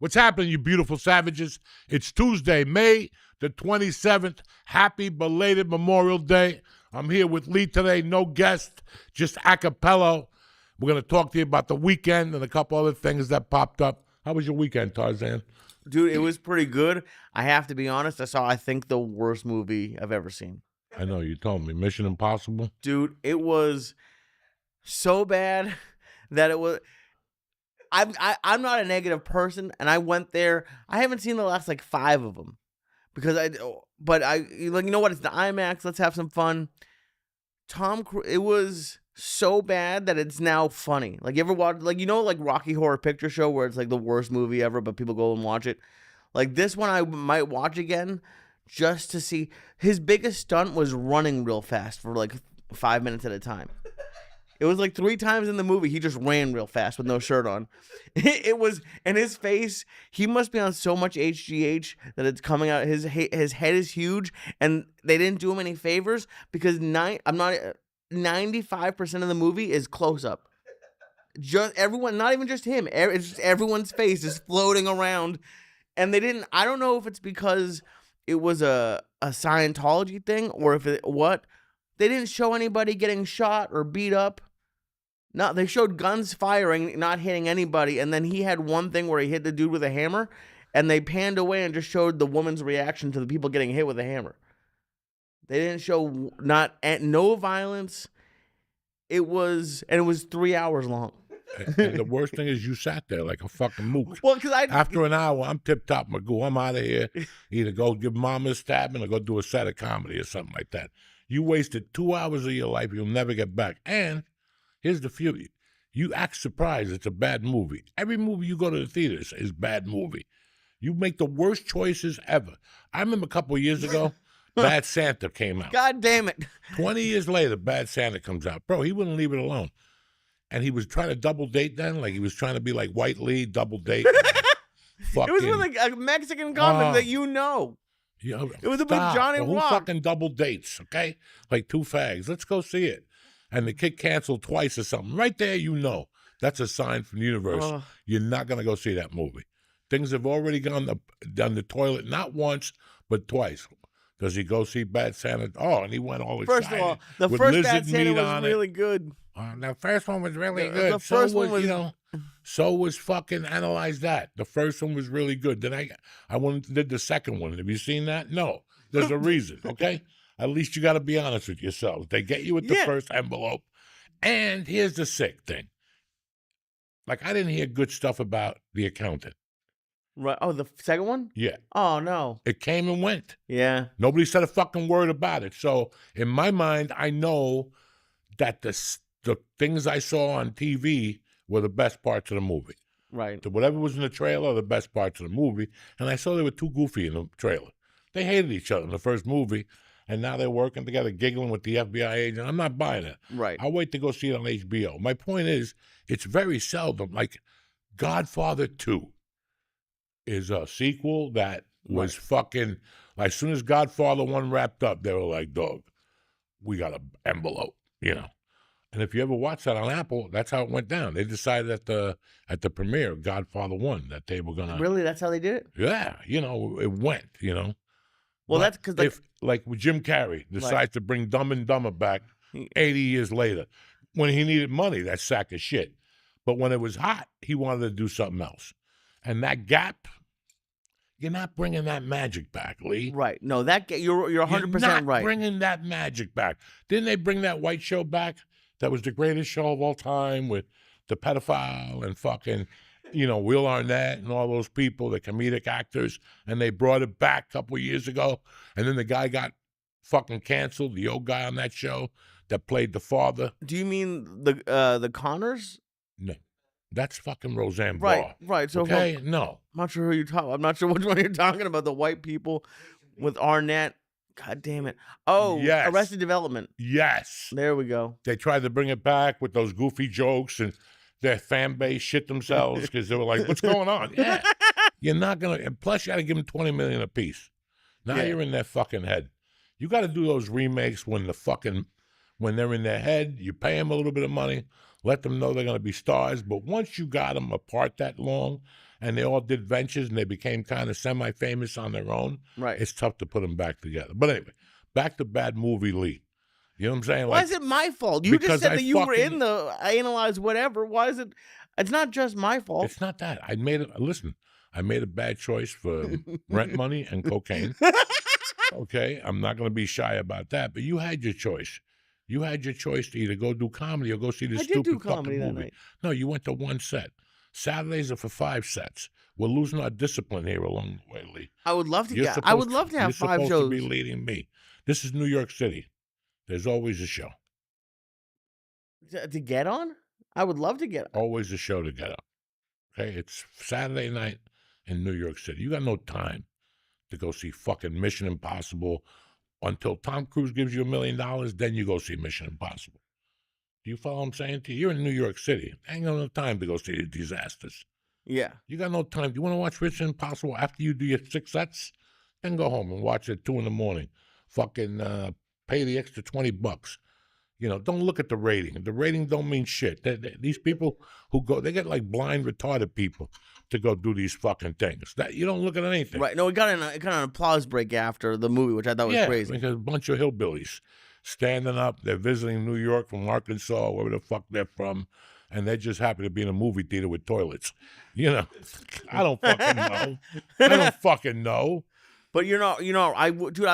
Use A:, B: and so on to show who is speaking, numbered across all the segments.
A: What's happening, you beautiful savages? It's Tuesday, May the 27th. Happy belated Memorial Day. I'm here with Lee today. No guest, just a cappella. We're going to talk to you about the weekend and a couple other things that popped up. How was your weekend, Tarzan?
B: Dude, it was pretty good. I have to be honest. I think, the worst movie I've ever seen.
A: I know, you told me. Mission Impossible?
B: Dude, it was so bad that it was... I'm not a negative person, and I went there. I haven't seen the last, 5 of them. But you know what? It's the IMAX. Let's have some fun. Tom Cruise, it was so bad that it's now funny. You ever watch, Rocky Horror Picture Show, where it's the worst movie ever, but people go and watch it? This one I might watch again just to see. His biggest stunt was running real fast for 5 minutes at a time. It was 3 times in the movie he just ran real fast with no shirt on. It was, and his face, he must be on so much HGH that it's coming out. His head is huge, and they didn't do him any favors because 95% of the movie is close up. Just everyone, not even just him. It's just everyone's face is floating around, and they didn't. I don't know if it's because it was a Scientology thing or if they didn't show anybody getting shot or beat up. No, they showed guns firing, not hitting anybody, and then he had one thing where he hit the dude with a hammer, and they panned away and just showed the woman's reaction to the people getting hit with a hammer. They didn't show no violence. It was 3 hours long.
A: And the worst thing is you sat there like a fucking mook.
B: Well, because
A: after an hour, I'm tip-top Magoo. I'm out of here. Either go give mama a stabbing or go do a set of comedy or something like that. You wasted 2 hours of your life you'll never get back. And here's the beauty. You act surprised it's a bad movie. Every movie you go to the theaters is bad movie. You make the worst choices ever. I remember a couple of years ago, Bad Santa came out.
B: God damn it.
A: 20 years later, Bad Santa comes out. Bro, he wouldn't leave it alone. And he was trying to double date then. He was trying to be like White Lee, double date.
B: It was with a Mexican comic that you know. It was about Johnny Rock.
A: Who fucking double dates, okay? Like 2 fags. Let's go see it. And the kid canceled twice or something. Right there, you know. That's a sign from the universe. You're not going to go see that movie. Things have already gone down the toilet, not once, but twice. Does he go see Bad Santa? Oh, and he went all excited.
B: First of all, the first Bad Santa was really good.
A: The first one was really good. The first one was... so was fucking Analyze That. The first one was really good. Then I went and did the second one. Have you seen that? No. There's a reason, okay? At least you got to be honest with yourself. They get you with the first envelope. And here's the sick thing. I didn't hear good stuff about The Accountant.
B: Right. Oh, the second one?
A: Yeah.
B: Oh, no.
A: It came and went.
B: Yeah.
A: Nobody said a fucking word about it. So in my mind, I know that the things I saw on TV were the best parts of the movie.
B: Right.
A: Whatever was in the trailer, the best parts of the movie. And I saw they were too goofy in the trailer. They hated each other in the first movie, and now they're working together, giggling with the FBI agent. I'm not buying it.
B: Right.
A: I'll wait to go see it on HBO. My point is, it's very seldom. Godfather 2 is a sequel that was fucking... As soon as Godfather 1 wrapped up, they were like, dog, we got an envelope, And if you ever watch that on Apple, that's how it went down. They decided at the premiere of Godfather 1 that they were going to...
B: Really? That's how they did it?
A: Yeah. It went,
B: Well, that's because...
A: if with Jim Carrey decides to bring Dumb and Dumber back 80 years later, when he needed money, that sack of shit. But when it was hot, he wanted to do something else. And that gap... You're not bringing that magic back, Lee.
B: Right. No, you're 100%
A: You're not
B: right.
A: bringing that magic back. Didn't they bring that white show back? That was the greatest show of all time with the pedophile and fucking, Will Arnett and all those people, the comedic actors, and they brought it back a couple of years ago. And then the guy got fucking canceled, the old guy on that show that played the father.
B: Do you mean the Connors?
A: No. That's fucking Roseanne Barr.
B: Right. So
A: okay, no.
B: I'm not sure who you're talking. I'm not sure which one you're talking about. The white people with Arnett. God damn it. Oh, yes. Arrested Development.
A: Yes.
B: There we go.
A: They tried to bring it back with those goofy jokes, and their fan base shit themselves because they were like, what's going on? Yeah. You're not going to, and plus you got to give them $20 million a piece. Now you're in their fucking head. You got to do those remakes when they're in their head. You pay them a little bit of money. Let them know they're going to be stars. But once you got them apart that long, and they all did ventures and they became kind of semi-famous on their own,
B: Right.
A: it's tough to put them back together. But anyway, back to Bad Movie Lee. You know what I'm saying?
B: Why is it my fault? You just
A: because
B: said
A: I
B: that you were
A: fucking-
B: in the analyze whatever. Why is it? It's not just my fault.
A: It's not that. I made a bad choice for rent money and cocaine. Okay, I'm not going to be shy about that. But you had your choice. You had your choice to either go do comedy or go see this
B: I did
A: stupid
B: do comedy
A: fucking
B: that
A: movie.
B: night.
A: No, you went to one set. Saturdays are for 5 sets. We're losing our discipline here along the way, Lee.
B: I would love to
A: You're
B: get. I would love to have
A: you're
B: 5
A: supposed
B: shows.
A: to be leading me. This is New York City. There's always a show.
B: To get on. I would love to get on.
A: Always a show to get up. Okay, it's Saturday night in New York City. You got no time to go see fucking Mission Impossible until Tom Cruise gives you $1 million. Then you go see Mission Impossible. Do you follow what I'm saying to you? You're in New York City. Ain't got no time to go see the disasters.
B: Yeah.
A: You got no time. Do you want to watch Mission Impossible after you do your 6 sets? Then go home and watch it at 2 a.m. Fucking pay the extra $20. You know, don't look at the rating. The rating don't mean shit. These people who go, they get like blind, retarded people to go do these fucking things. That you don't look at anything.
B: Right. No, we got kind of an applause break after the movie, which I thought was
A: Yeah,
B: crazy.
A: because a bunch of hillbillies standing up. They're visiting New York from Arkansas, wherever the fuck they're from, and they're just happy to be in a movie theater with toilets. You know, I don't fucking know. I don't fucking know.
B: But you're not. Dude,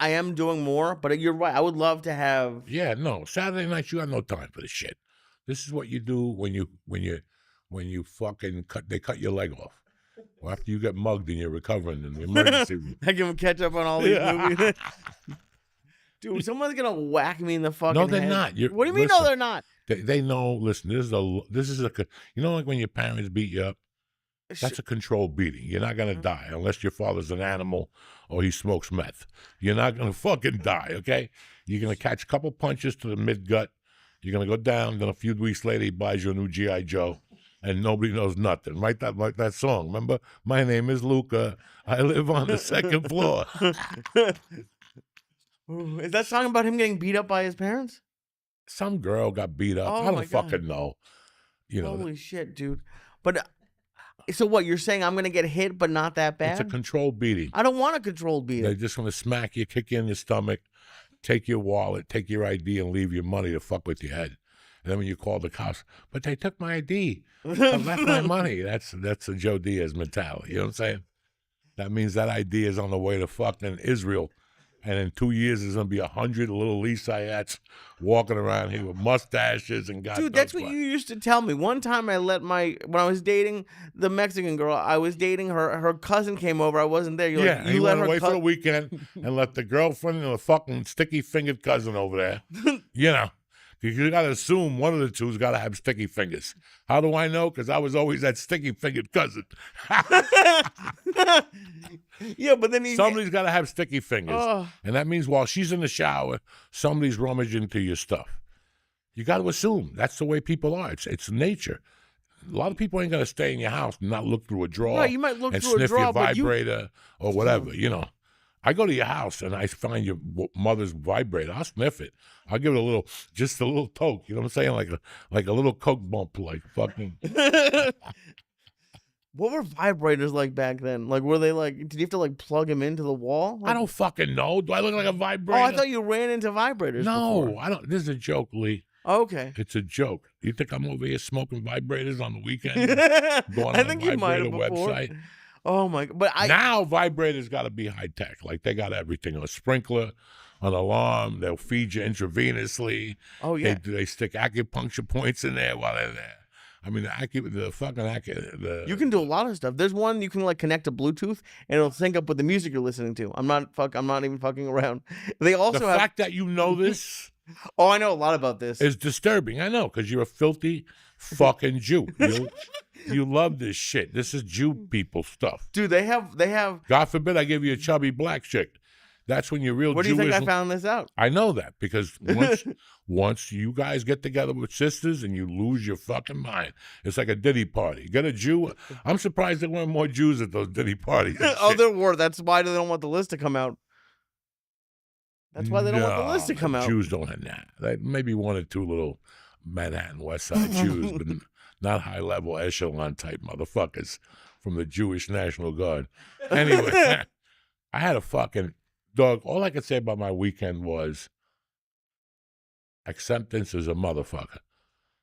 B: I am doing more, but you're right. I would love to have.
A: Yeah, no. Saturday nights, you got no time for this shit. This is what you do when you fucking they cut your leg off. Or after you get mugged and you're recovering in the emergency room.
B: I can catch up on all these movies. Dude, someone's gonna whack me in the fucking
A: No, they're
B: head.
A: not.
B: What do you mean? No, they're not.
A: They know. Listen, this is a you know, like when your parents beat you up. That's a controlled beating. You're not gonna die unless your father's an animal or he smokes meth. You're not gonna fucking die. Okay, you're gonna catch a couple punches to the mid gut. You're gonna go down. Then a few weeks later, he buys you a new GI Joe. And nobody knows nothing. Like that song. Remember? My name is Luca. I live on the 2nd floor.
B: Is that song about him getting beat up by his parents?
A: Some girl got beat up.
B: Oh
A: I
B: my
A: don't
B: God.
A: fucking know. You know,
B: Holy shit, dude. But so what? You're saying I'm gonna get hit, but not that bad?
A: it's a controlled beating.
B: I don't want a controlled beating.
A: They're just gonna smack you, kick you in the stomach, take your wallet, take your ID, and leave your money to fuck with your head. And then when you call the cops, but they took my ID, I left my money. That's a Joe Diaz mentality. You know what I'm saying? That means that ID is on the way to fucking Israel. And in 2 years, there's going to be 100 little Lee Syatts walking around here with mustaches and God
B: Dude,
A: knows
B: that's what you used to tell me. One time when I was dating the Mexican girl, I was dating her cousin came over. I wasn't there. You're
A: Yeah,
B: like,
A: he
B: you let
A: went
B: her
A: away for the weekend and left the girlfriend and the fucking sticky-fingered cousin over there. You know, you got to assume one of the two's got to have sticky fingers. How do I know? Because I was always that sticky-fingered cousin.
B: Yeah, but then
A: Somebody's got to have sticky fingers.
B: Oh.
A: And that means while she's in the shower, somebody's rummaging into your stuff. You got to assume. That's the way people are. It's nature. A lot of people ain't going to stay in your house and not look through a drawer
B: Right, you might look
A: and
B: through a
A: sniff
B: drawer,
A: your
B: but you-
A: vibrator or whatever, you know. I go to your house and I find your mother's vibrator. I'll sniff it. I'll give it just a little toke. You know what I'm saying? Like a little coke bump, like fucking.
B: What were vibrators like back then? Like, were they like? Did you have to like plug them into the wall? Like,
A: I don't fucking know. Do I look like a vibrator?
B: Oh, I thought you ran into vibrators.
A: No,
B: before.
A: I don't. This is a joke, Lee.
B: Oh, okay.
A: It's a joke. You think I'm over here smoking vibrators on the weekend? Going
B: I
A: on
B: think
A: a
B: you might
A: vibrator
B: have before.
A: website?
B: Oh my! But
A: Now vibrators got to be high tech. Like they got everything: a sprinkler, an alarm. They'll feed you intravenously.
B: Oh yeah.
A: They stick acupuncture points in there while they're there. I mean,
B: You can do a lot of stuff. There's one you can like connect to Bluetooth and it'll sync up with the music you're listening to. I'm not even fucking around. They also
A: the
B: have.
A: fact that you know this
B: Oh, I know a lot about this.
A: is disturbing. I know, because you're a filthy fucking Jew. You love this shit. This is Jew people stuff.
B: Dude, they have.
A: God forbid I give you a chubby black chick. That's when you're real
B: Where do you
A: Jewish.
B: think I found this out?
A: I know that because once you guys get together with sisters and you lose your fucking mind, it's like a Diddy party. Get a Jew. I'm surprised there weren't more Jews at those Diddy parties.
B: Oh, there were. That's why they don't want the list to come out. That's why they don't want the list to come out.
A: Jews don't have that. Like maybe one or two little Manhattan West Side Jews, but not high-level echelon type motherfuckers from the Jewish National Guard. Anyway, I had a fucking dog. All I could say about my weekend was acceptance is a motherfucker.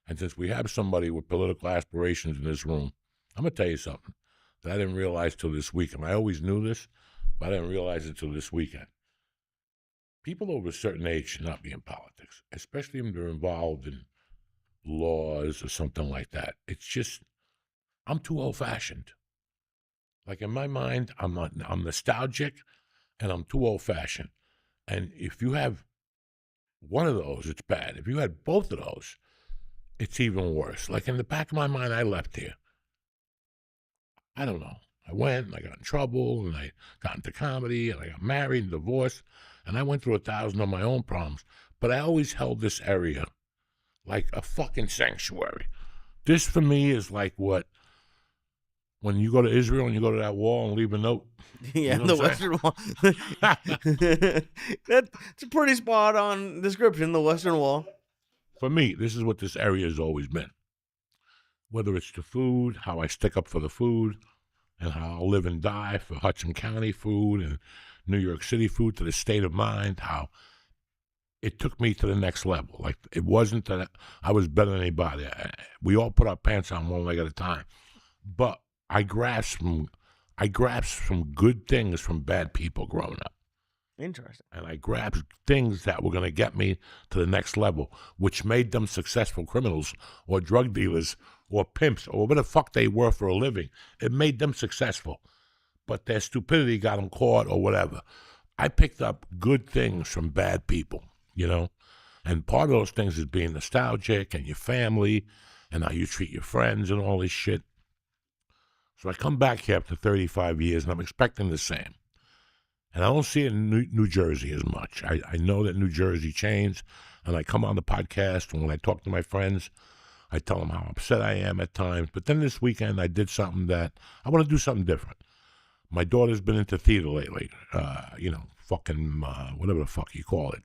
A: And since we have somebody with political aspirations in this room, I'm going to tell you something that I didn't realize till this weekend. I always knew this, but I didn't realize it till this weekend. People over a certain age should not be in politics, especially when they're involved in laws or something like that. It's just, I'm too old-fashioned. Like in my mind, I'm nostalgic and I'm too old-fashioned. And if you have one of those, it's bad. If you had both of those, it's even worse. Like in the back of my mind, I left here. I don't know. I went and I got in trouble and I got into comedy and I got married and divorced and I went through 1,000 of my own problems. But I always held this area like a fucking sanctuary. This for me is like what, when you go to Israel and you go to that wall and leave a note.
B: Yeah,
A: You know
B: the
A: what
B: Western Wall. That's a pretty spot on description, the Western Wall.
A: For me, this is what this area has always been. Whether it's the food, how I stick up for the food, and how I'll live and die for Hudson County food and New York City food, to the state of mind, how it took me to the next level. Like, it wasn't that I was better than anybody. We all put our pants on one leg at a time. But I grasped some good things from bad people growing up.
B: Interesting.
A: And I grabbed things that were going to get me to the next level, which made them successful criminals or drug dealers or pimps or whatever the fuck they were for a living. It made them successful. But their stupidity got them caught or whatever. I picked up good things from bad people, you know? And part of those things is being nostalgic and your family and how you treat your friends and all this shit. So I come back here after 35 years and I'm expecting the same. And I don't see it in New Jersey as much. I know that New Jersey changed, and I come on the podcast, and when I talk to my friends, I tell them how upset I am at times. But then this weekend, I did something that I want to do something different. My daughter's been into theater lately, whatever the fuck you call it,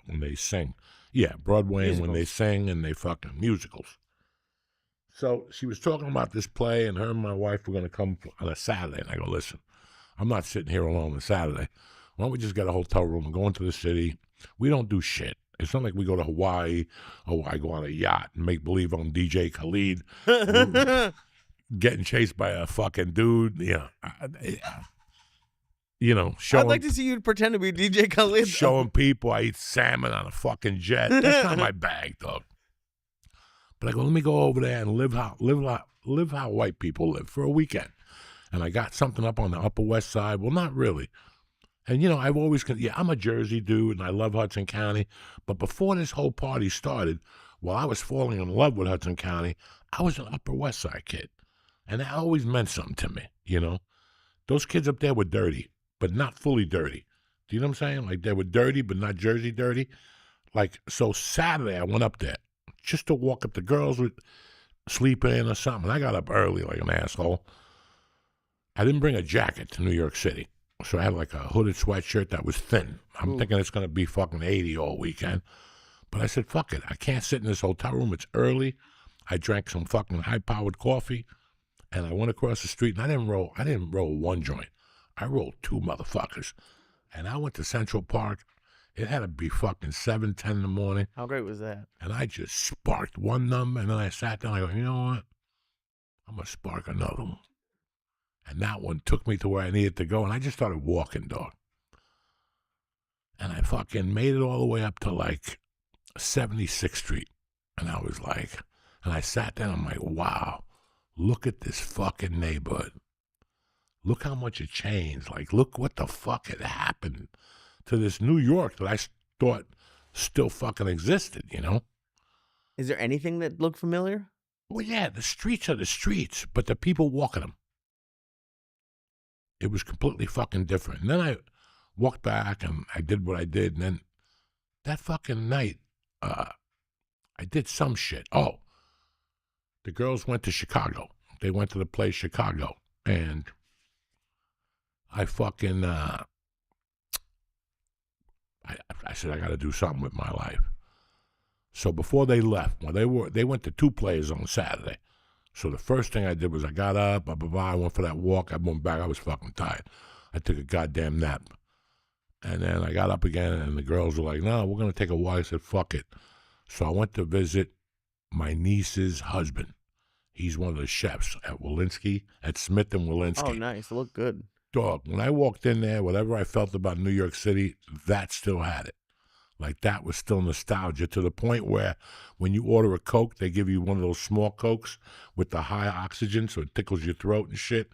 A: when they sing. Yeah, Broadway, musicals. And when they sing and they fucking musicals. So she was talking about this play, and her and my wife were going to come on a Saturday, and I go, listen, I'm not sitting here alone on Saturday. Why don't we just get a hotel room and go into the city? We don't do shit. It's not like we go to Hawaii or I go on a yacht and make believe I'm DJ Khalid getting chased by a fucking dude. Showing,
B: I'd like to see you pretend to be DJ Khalid.
A: Showing people I eat salmon on a fucking jet. That's not my bag, dog. But I go, let me go over there and live how white people live for a weekend. And I got something up on the Upper West Side. Well, not really. And, I've always, I'm a Jersey dude, and I love Hudson County. But before this whole party started, while I was falling in love with Hudson County, I was an Upper West Side kid. And that always meant something to me, Those kids up there were dirty, but not fully dirty. Do you know what I'm saying? Like, they were dirty, but not Jersey dirty. Like, so Saturday, I went up there just to walk up. The girls would sleep in or something. I got up early like an asshole. I didn't bring a jacket to New York City, so I had like a hooded sweatshirt that was thin. I'm thinking it's going to be fucking 80 all weekend. But I said, fuck it. I can't sit in this hotel room. It's early. I drank some fucking high-powered coffee, and I went across the street, and I didn't roll one joint. I rolled two motherfuckers. And I went to Central Park. It had to be fucking 7, 10 in the morning.
B: How great was that?
A: And I just sparked one number, and then I sat down. I go, you know what? I'm going to spark another one. And that one took me to where I needed to go, and I just started walking, dog. And I fucking made it all the way up to like 76th Street. And I was like, and I sat down, I'm like, wow, look at this fucking neighborhood. Look how much it changed. Like, look what the fuck had happened to this New York that I thought still fucking existed,
B: Is there anything that looked familiar?
A: Well, yeah, the streets are the streets, but the people walking them. It was completely fucking different. And then I walked back and I did what I did. And then that fucking night, I did some shit. Oh, the girls went to Chicago. They went to the place Chicago. And I fucking, I said, I got to do something with my life. So before they left, well, they went to two plays on Saturday. So the first thing I did was I got up, blah, blah, blah. I went for that walk. I went back. I was fucking tired. I took a goddamn nap. And then I got up again, and the girls were like, no, we're going to take a walk. I said, fuck it. So I went to visit my niece's husband. He's one of the chefs at Walensky, at Smith and Walensky.
B: Oh, nice. It looked good.
A: Dog, when I walked in there, whatever I felt about New York City, that still had it. Like, that was still nostalgia, to the point where when you order a Coke, they give you one of those small Cokes with the high oxygen so it tickles your throat and shit.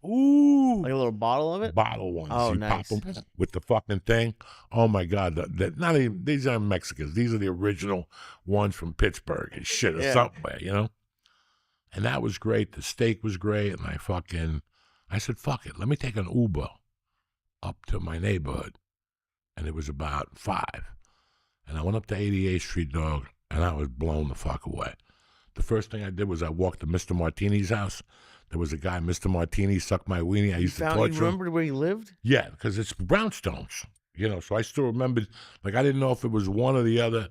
A: Ooh.
B: Like a little bottle of it?
A: Bottle ones.
B: Oh,
A: you
B: nice.
A: pop them with the fucking thing. Oh, my God. Not even, these aren't Mexicans. These are the original ones from Pittsburgh and shit or somewhere, you know? And that was great. The steak was great. And I said, fuck it. Let me take an Uber up to my neighborhood. And it was about 5. And I went up to 88th Street, dog, and I was blown the fuck away. The first thing I did was I walked to Mr. Martini's house. There was a guy, Mr. Martini, sucked my weenie. I used to torture him.
B: You remembered where he lived?
A: Yeah, because it's brownstones, you know, so I still remembered. Like, I didn't know if it was one or the other,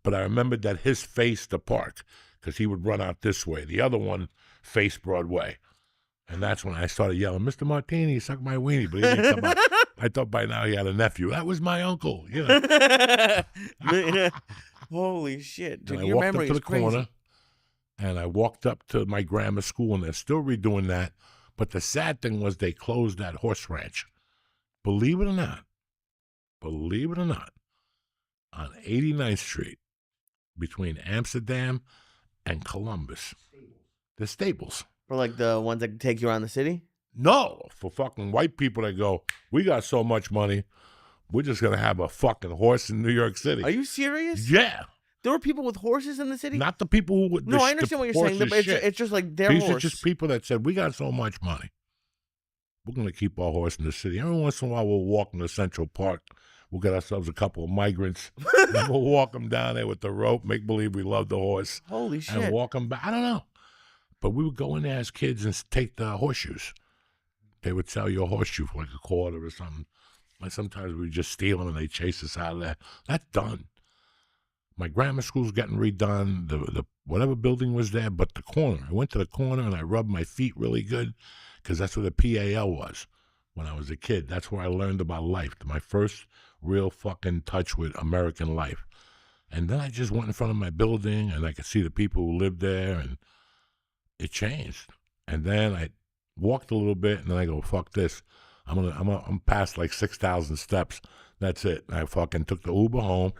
A: but I remembered that his faced the park because he would run out this way. The other one faced Broadway. And that's when I started yelling, Mr. Martini, suck my weenie. But he didn't come out. I thought by now he had a nephew. That was my uncle, you know.
B: Holy shit. Dude,
A: And I
B: your
A: walked
B: memory
A: up to
B: is
A: the
B: crazy.
A: corner, and I walked up to my grandma's school, and they're still redoing that. But the sad thing was they closed that horse ranch. Believe it or not, on 89th Street, between Amsterdam and Columbus, the stables.
B: For like the ones that take you around the city?
A: No, for fucking white people that go, we got so much money, we're just going to have a fucking horse in New York City.
B: Are you serious?
A: Yeah.
B: There were people with horses in the city?
A: Not the people who would.
B: No, I understand what you're saying, but it's just like their
A: These
B: horse.
A: are just people that said, we got so much money, we're going to keep our horse in the city. Every once in a while, we'll walk into Central Park. We'll get ourselves a couple of migrants, and we'll walk them down there with the rope, make believe we love the horse.
B: Holy shit.
A: And walk them back. I don't know. But we would go in there as kids and take the horseshoes. They would sell you a horseshoe for like a quarter or something. And sometimes we would just steal them and they chase us out of there. That's done. My grammar school's getting redone. The whatever building was there, but the corner. I went to the corner and I rubbed my feet really good because that's where the PAL was when I was a kid. That's where I learned about life. My first real fucking touch with American life. And then I just went in front of my building and I could see the people who lived there, and it changed. And then I walked a little bit, and then I go, fuck this. I'm past like 6,000 steps. That's it. And I fucking took the Uber home.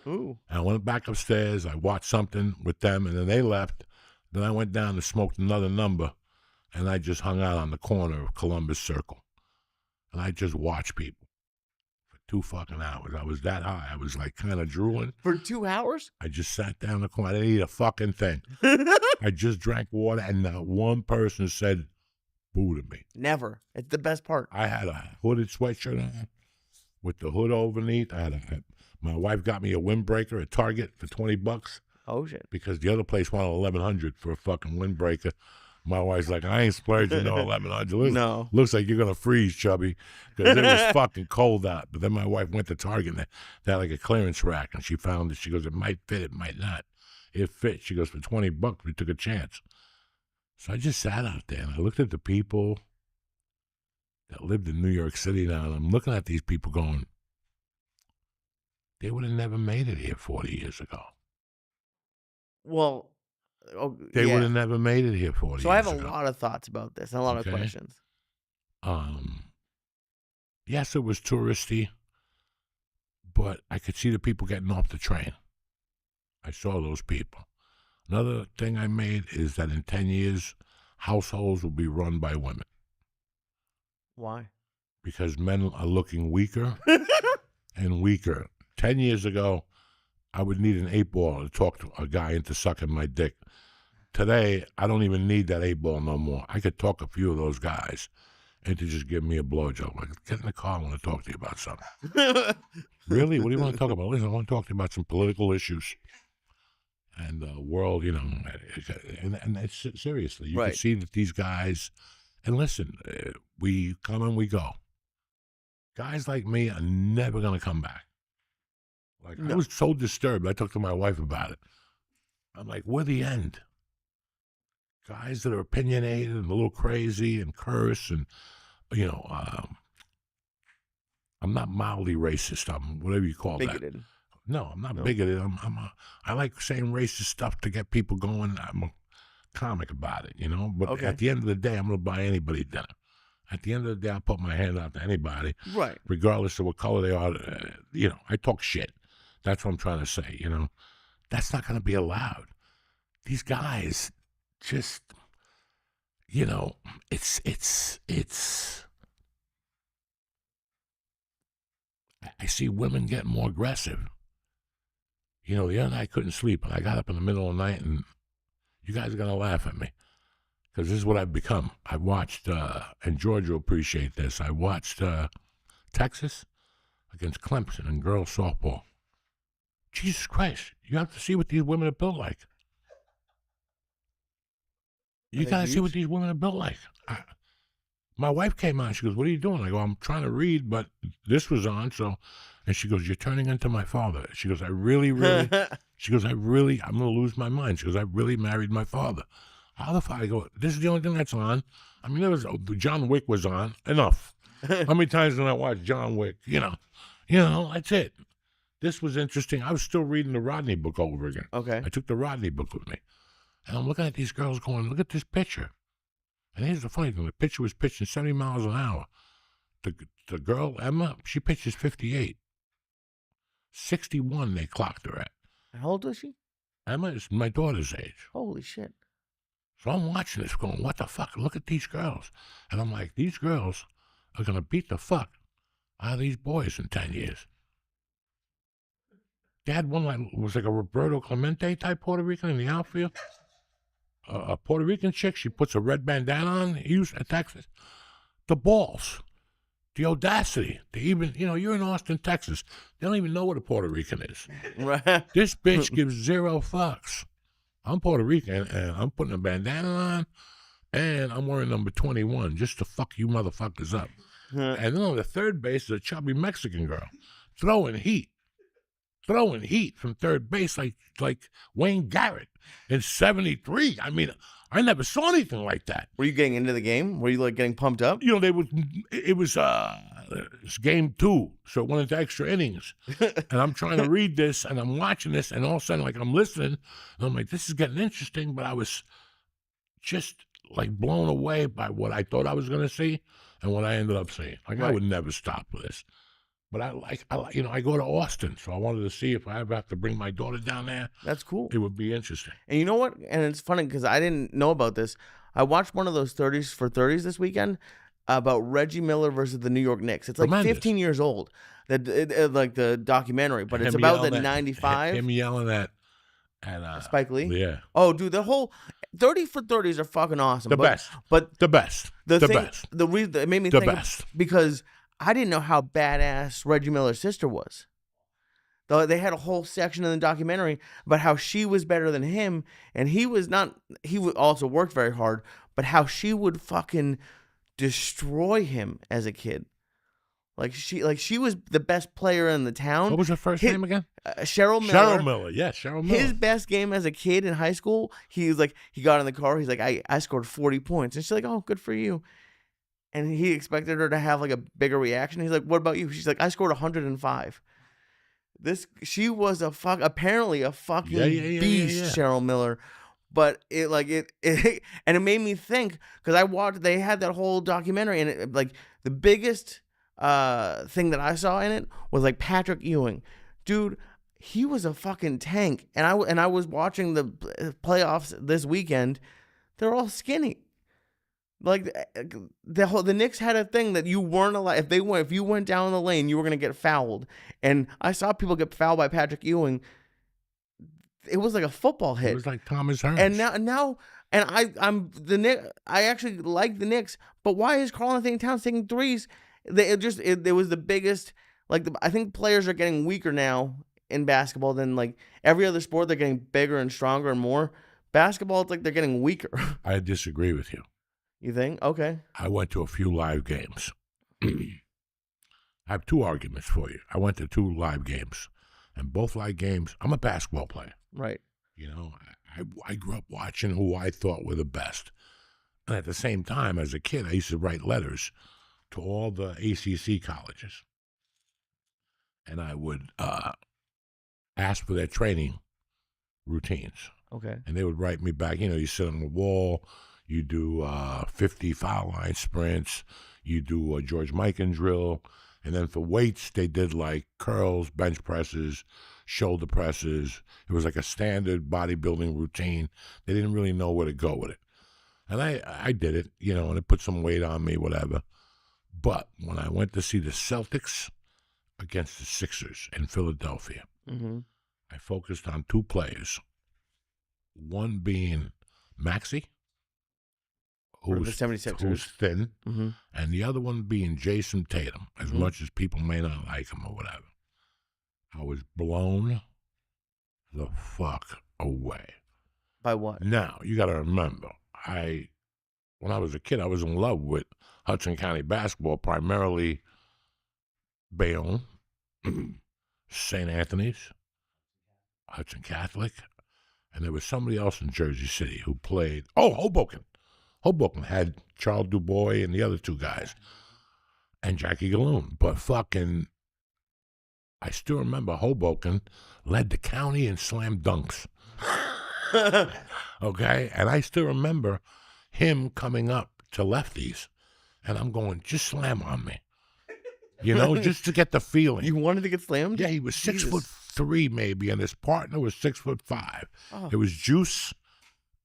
B: Ooh.
A: And I went back upstairs. I watched something with them, and then they left. Then I went down and smoked another number, and I just hung out on the corner of Columbus Circle. And I just watched people for 2 fucking hours. I was that high. I was like kind of drooling.
B: For 2 hours?
A: I just sat down in the corner. I didn't eat a fucking thing. I just drank water, and not one person said boo to me.
B: Never. It's the best part.
A: I had a hooded sweatshirt on with the hood underneath. My wife got me a windbreaker at Target for $20
B: Oh, shit.
A: because the other place wanted $1,100 for a fucking windbreaker. My wife's like, I ain't splurging no $1,100.
B: No.
A: Looks like you're going to freeze, chubby, because it was fucking cold out. But then my wife went to Target, and they had like a clearance rack, and she found it. She goes, it might fit, it might not. It fit. She goes, for $20, we took a chance. So I just sat out there, and I looked at the people that lived in New York City now, and I'm looking at these people going, they would have never made it here 40 years ago.
B: Well,
A: They would have never made it here 40 years ago.
B: So I have a lot of thoughts about this and a lot of questions.
A: Yes, it was touristy, but I could see the people getting off the train. I saw those people. Another thing I made is that in 10 years, households will be run by women.
B: Why?
A: Because men are looking weaker and weaker. 10 years ago, I would need an 8-ball to talk to a guy into sucking my dick. Today, I don't even need that 8-ball no more. I could talk a few of those guys into just give me a blowjob. Like, get in the car, I want to talk to you about something. Really? What do you want to talk about? Listen, I want to talk to you about some political issues and the world, you know. And it's seriously, you can see that these guys, and listen, we come and we go. Guys like me are never going to come back. Like, I was so disturbed. I talked to my wife about it. I'm like, we're the end. guys that are opinionated and a little crazy and curse and, you know, I'm not mildly racist. I'm whatever you call
B: Bigoted.
A: that. No, I'm not
B: No.
A: bigoted. I like saying racist stuff to get people going. I'm a comic about it, you know. But
B: Okay.
A: at the end of the day, I'm going to buy anybody dinner. At the end of the day, I'll put my hand out to anybody,
B: Right.
A: regardless of what color they are. You know, I talk shit. That's what I'm trying to say, you know. That's not going to be allowed. These guys just, you know, it's. I see women getting more aggressive. You know, the other night I couldn't sleep, and I got up in the middle of the night, and you guys are going to laugh at me because this is what I've become. I watched, and George will appreciate this, I watched Texas against Clemson in girls softball. Jesus Christ, you have to see what these women are built like. You
B: they
A: got to see
B: huge?
A: what these women are built like. My wife came on. She goes, "What are you doing?" I go, "I'm trying to read, but this was on." So, and she goes, "You're turning into my father." She goes, "I really." She goes, I'm going to lose my mind. She goes, "I really married my father." How the fuck? I go, "This is the only thing that's on." I mean, John Wick was on. Enough. How many times did I watch John Wick? You know, that's it. This was interesting. I was still reading the Rodney book over again.
B: Okay.
A: I took the Rodney book with me. And I'm looking at these girls going, "Look at this picture." And here's the funny thing. The pitcher was pitching 70 miles an hour. The girl, Emma, she pitches 58. 61 they clocked her at.
B: How old was she?
A: Emma is my daughter's age.
B: Holy shit.
A: So I'm watching this going, what the fuck? Look at these girls. And I'm like, these girls are going to beat the fuck out of these boys in 10 years. They had one like, was like a Roberto Clemente type Puerto Rican in the outfield. A Puerto Rican chick, she puts a red bandana on, Houston, Texas. The balls, the audacity. They even, you know, you're in Austin, Texas. They don't even know what a Puerto Rican is.
B: Right.
A: This bitch gives zero fucks. I'm Puerto Rican, and I'm putting a bandana on, and I'm wearing number 21 just to fuck you motherfuckers up. And then on the third base is a chubby Mexican girl throwing heat from third base like Wayne Garrett in 73. I mean, I never saw anything like that.
B: Were you getting into the game? Were you like getting pumped up?
A: You know, it was it's game 2, so it went into extra innings. And I'm trying to read this, and I'm watching this, and all of a sudden, like, I'm listening, and I'm like, this is getting interesting, but I was just like blown away by what I thought I was going to see and what I ended up seeing. Like, I
B: Right.
A: would never stop with this. But I go to Austin, so I wanted to see if I ever have to bring my daughter down there.
B: That's cool.
A: It would be interesting.
B: And you know what? And it's funny because I didn't know about this. I watched one of those 30s for 30s this weekend about Reggie Miller versus the New York Knicks. It's like
A: Tremendous.
B: 15 years old, like the documentary, but it's
A: Him
B: about the
A: yelling at-
B: 95
A: Him yelling at
B: Spike Lee.
A: Yeah,
B: Oh, dude, the whole 30 for 30s are fucking awesome.
A: the
B: but,
A: best,
B: But
A: the best,
B: the
A: the
B: thing,
A: best,
B: the reason it made me
A: the
B: think
A: best.
B: because I didn't know how badass Reggie Miller's sister was. Though they had a whole section in the documentary about how she was better than him, and he was not. He also worked very hard, but how she would fucking destroy him as a kid. Like she was the best player in the town.
A: What was her first name again?
B: Cheryl Miller.
A: Cheryl Miller. Yeah, Cheryl Miller.
B: His best game as a kid in high school, he got in the car. He's like, I scored 40 points, and she's like, oh, good for you. And he expected her to have like a bigger reaction. He's like, what about you? She's like, I scored 105. She was apparently a fucking beast, Cheryl Miller. But it and it made me think because they had that whole documentary, and like the biggest thing that I saw in it was like Patrick Ewing, dude. He was a fucking tank, and I was watching the playoffs this weekend. They're all skinny. Like the Knicks had a thing that you weren't allowed. If you went down the lane, you were gonna get fouled. And I saw people get fouled by Patrick Ewing. It was like a football hit.
A: It was like Thomas Hearns.
B: And now, I'm the Knicks. I actually like the Knicks, but why is Karl-Anthony Towns taking threes? It was the biggest. I think players are getting weaker now in basketball than like every other sport. They're getting bigger and stronger and more. Basketball, it's like they're getting weaker.
A: I disagree with you.
B: You think? Okay.
A: I went to a few live games. I have 2 arguments for you. I went to 2 live games, and both live games, I'm a basketball player.
B: Right.
A: You know, I grew up watching who I thought were the best. And at the same time, as a kid, I used to write letters to all the ACC colleges. And I would ask for their training routines.
B: Okay.
A: And they would write me back, you sit on the wall, you do 50 foul line sprints, you do a George Mikan drill. And then for weights, they did like curls, bench presses, shoulder presses. It was like a standard bodybuilding routine. They didn't really know where to go with it. And I did it, and it put some weight on me, whatever. But when I went to see the Celtics against the Sixers in Philadelphia, I focused on two players. One being Maxey, who's thin, and the other one being Jason Tatum, as much as people may not like him or whatever. I was blown the fuck away.
B: By what?
A: Now, you got to remember, when I was a kid, I was in love with Hudson County basketball, primarily Bayonne, St. Anthony's, Hudson Catholic, and there was somebody else in Jersey City who played, Hoboken. Hoboken had Charles Dubois and the other two guys, and Jackie Galloon. But fucking, I still remember Hoboken led the county in slam dunks. Okay? And I still remember him coming up to lefties, and I'm going, just slam on me. Just to get the feeling.
B: You wanted to get slammed?
A: Yeah, he was 6'3" maybe, and his partner was 6'5".
B: Oh.
A: It was Juice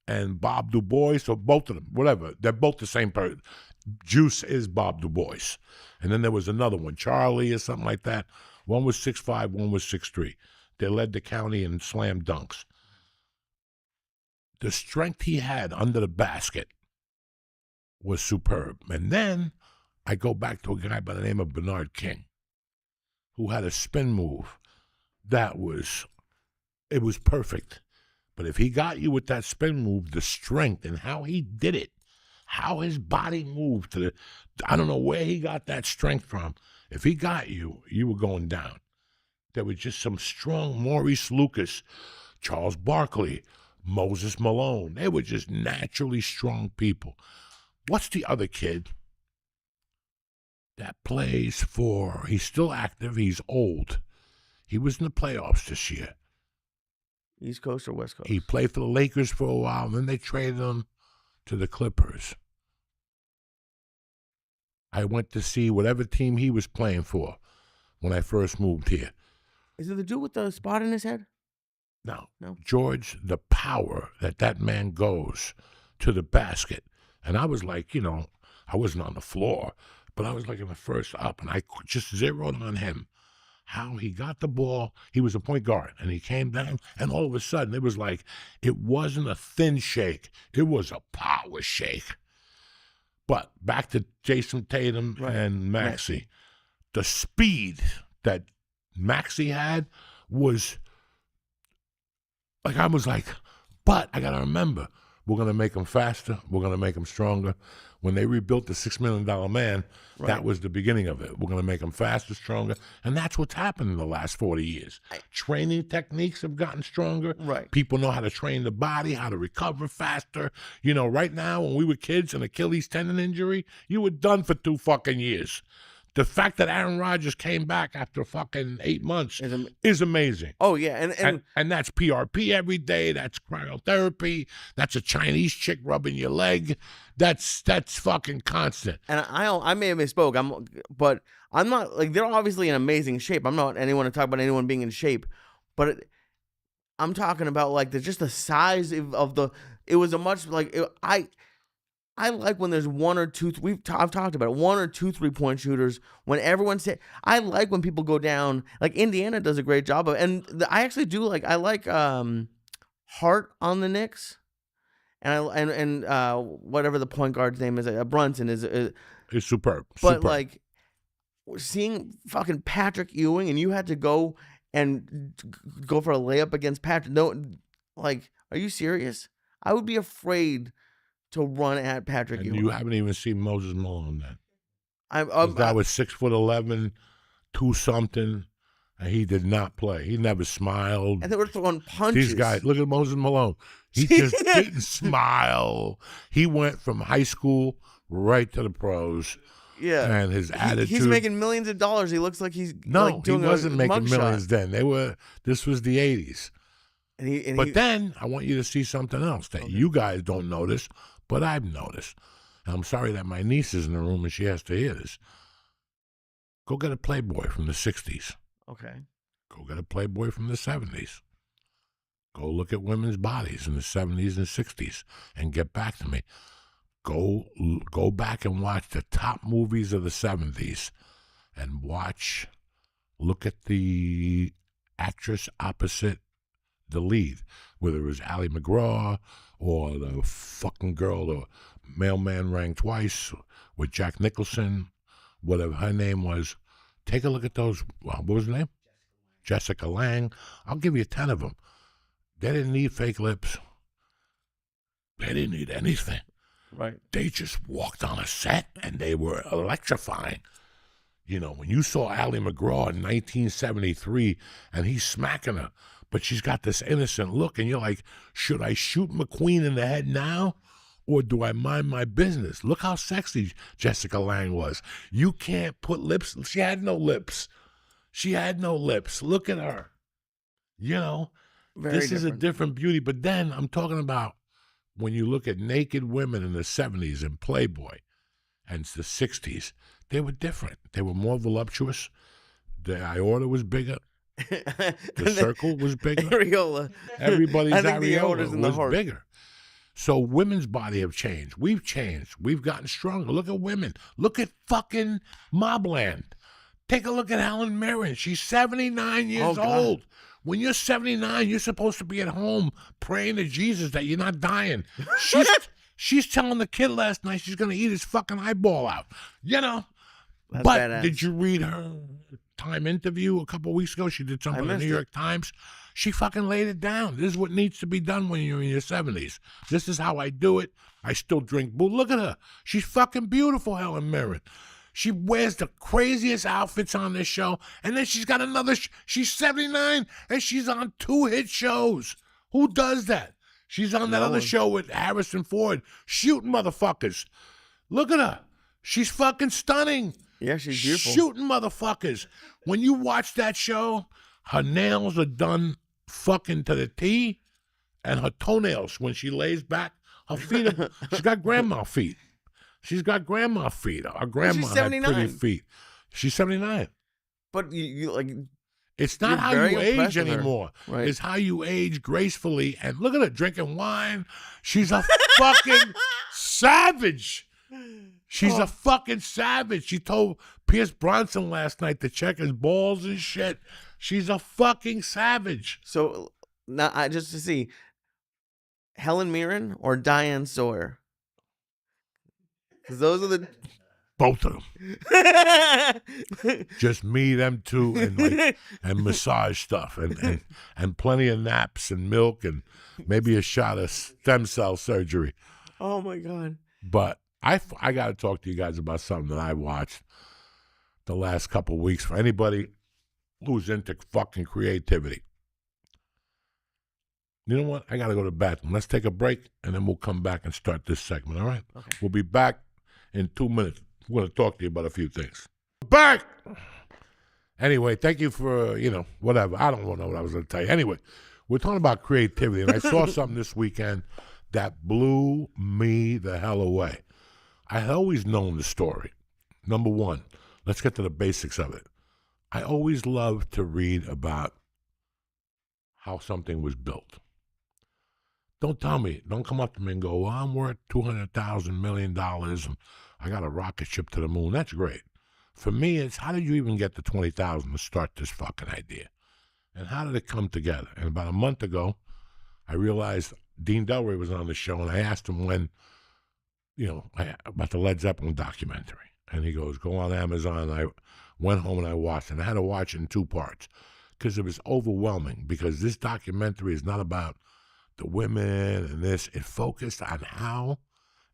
A: and Bob Dubois, so both of them, whatever. They're both the same person. Juice is Bob Dubois. And then there was another one, Charlie or something like that. One was 6'5", one was 6'3". They led the county in slam dunks. The strength he had under the basket was superb. And then I go back to a guy by the name of Bernard King, who had a spin move that was perfect. But if he got you with that spin move, the strength and how he did it, how his body moved I don't know where he got that strength from. If he got you, you were going down. There was just some strong Maurice Lucas, Charles Barkley, Moses Malone. They were just naturally strong people. What's the other kid that plays for, he's still active, he's old. He was in the playoffs this year.
B: East Coast or West Coast?
A: He played for the Lakers for a while, and then they traded him to the Clippers. I went to see whatever team he was playing for when I first moved here.
B: Is it the dude with the spot in his head?
A: No.
B: No.
A: George, the power that man goes to the basket. And I was like, I wasn't on the floor, but I was like in the first up, and I just zeroed on him. How he got the ball, he was a point guard, and he came down, and all of a sudden, it was like, it wasn't a thin shake, it was a power shake. But back to Jason Tatum and Maxey. Right. The speed that Maxey had was, like, I was like, but I got to remember, we're going to make him faster, we're going to make him stronger. When they rebuilt the $6 million man, that was the beginning of it. We're going to make them faster, stronger. And that's what's happened in the last 40 years. Training techniques have gotten stronger.
B: Right.
A: People know how to train the body, how to recover faster. Right now, when we were kids, an Achilles tendon injury, you were done for 2 fucking years. The fact that Aaron Rodgers came back after fucking 8 months is amazing.
B: Oh, yeah.
A: And that's PRP every day. That's cryotherapy. That's a Chinese chick rubbing your leg. That's fucking constant.
B: And I may have misspoke, but I'm not, like, they're obviously in amazing shape. I'm not anyone to talk about anyone being in shape. But I'm talking about, like, just the size of it was a much, like, I like when there's one or two. I've talked about it. 1 or 2 3-point shooters. When everyone say, I like when people go down. Like Indiana does a great job of, and I actually do like. I like Hart on the Knicks, and whatever the point guard's name is, Brunson is
A: superb.
B: But like seeing fucking Patrick Ewing, and you had to go and go for a layup against Patrick. No, like, are you serious? I would be afraid to run at Patrick Ewing.
A: You haven't even seen Moses Malone then. That was 6'11", 2 something, And he did not play. He never smiled.
B: And they were throwing punches.
A: These guys, look at Moses Malone. He just didn't smile. He went from high school right to the pros.
B: Yeah.
A: And his attitude.
B: He's making millions of dollars. He looks like he's
A: no,
B: like doing
A: he wasn't making millions
B: shot.
A: then. This was the 80s. But then I want you to see something else that you guys don't notice, but I've noticed. And I'm sorry that my niece is in the room and she has to hear this. Go get a Playboy from the 60s.
B: Okay.
A: Go get a Playboy from the 70s. Go look at women's bodies in the 70s and 60s and get back to me. Go back and watch the top movies of the 70s and look at the actress opposite the lead, whether it was Ali McGraw or the fucking girl, the Mailman Rang Twice with Jack Nicholson, whatever her name was. Take a look at those. What was her name? Jessica Lange. I'll give you 10 of them. They didn't need fake lips. They didn't need anything.
B: Right.
A: They just walked on a set and they were electrifying. You know, when you saw Ali McGraw in 1973 and he's smacking her, but she's got this innocent look and you're like, should I shoot McQueen in the head now or do I mind my business? Look how sexy Jessica Lange was. You can't put lips. She had no lips. She had no lips. Look at her. You know, this is a different beauty. But then I'm talking about when you look at naked women in the 70s and Playboy and the 60s, they were different. They were more voluptuous. The aorta was bigger. The circle was bigger.
B: Areola.
A: Everybody's
B: areola
A: was bigger. So women's body have changed. We've changed. We've gotten stronger. Look at women. Look at fucking Mobland. Take a look at Helen Mirren. She's 79 years old. When you're 79, you're supposed to be at home praying to Jesus that you're not dying. She's telling the kid last night she's going to eat his fucking eyeball out. You know?
B: That's
A: but
B: badass.
A: Did you read her Time interview a couple of weeks ago? She did something in the New York Times. She fucking laid it down. This is what needs to be done when you're in your 70s. This is how I do it. I still drink booze. Look at her. She's fucking beautiful, Helen Mirren. She wears the craziest outfits on this show. And then she's got another, she's 79 and she's on 2 hit shows. Who does that? She's on that other show with Harrison Ford, shooting motherfuckers. Look at her. She's fucking stunning.
B: Yeah, she's beautiful.
A: Shooting motherfuckers. When you watch that show, her nails are done fucking to the T, and her toenails, when she lays back, her feet are, she's got grandma feet. She's got grandma feet. Our grandma had pretty feet. She's 79.
B: But you like...
A: It's not how you age anymore.
B: Right.
A: It's how you age gracefully. And look at her drinking wine. She's a fucking savage. She's a fucking savage. She told Pierce Bronson last night to check his balls and shit. She's a fucking savage.
B: So, now just to see, Helen Mirren or Diane Sawyer? Because those are the...
A: Both of them. Just me, them two, and massage stuff, and plenty of naps and milk, and maybe a shot of stem cell surgery.
B: Oh my God!
A: But I got to talk to you guys about something that I watched the last couple of weeks. For anybody who's into fucking creativity, you know what? I got to go to the bathroom. Let's take a break, and then we'll come back and start this segment. All right?
B: Okay.
A: We'll be back in 2 minutes. We're going to talk to you about a few things. Back! Anyway, thank you for, whatever. I don't know what I was going to tell you. Anyway, we're talking about creativity, and I saw something this weekend that blew me the hell away. I had always known the story. Number one, let's get to the basics of it. I always loved to read about how something was built. Don't come up to me and go, well, I'm worth $200,000 million and I got a rocket ship to the moon. That's great. For me, it's how did you even get the 20,000 to start this fucking idea? And how did it come together? And about a month ago, I realized Dean Delray was on the show, and I asked him when, about the Led Zeppelin documentary. And he goes, go on Amazon. And I went home and I watched it. And I had to watch it in 2 parts because it was overwhelming, because this documentary is not about the women and this. It focused on how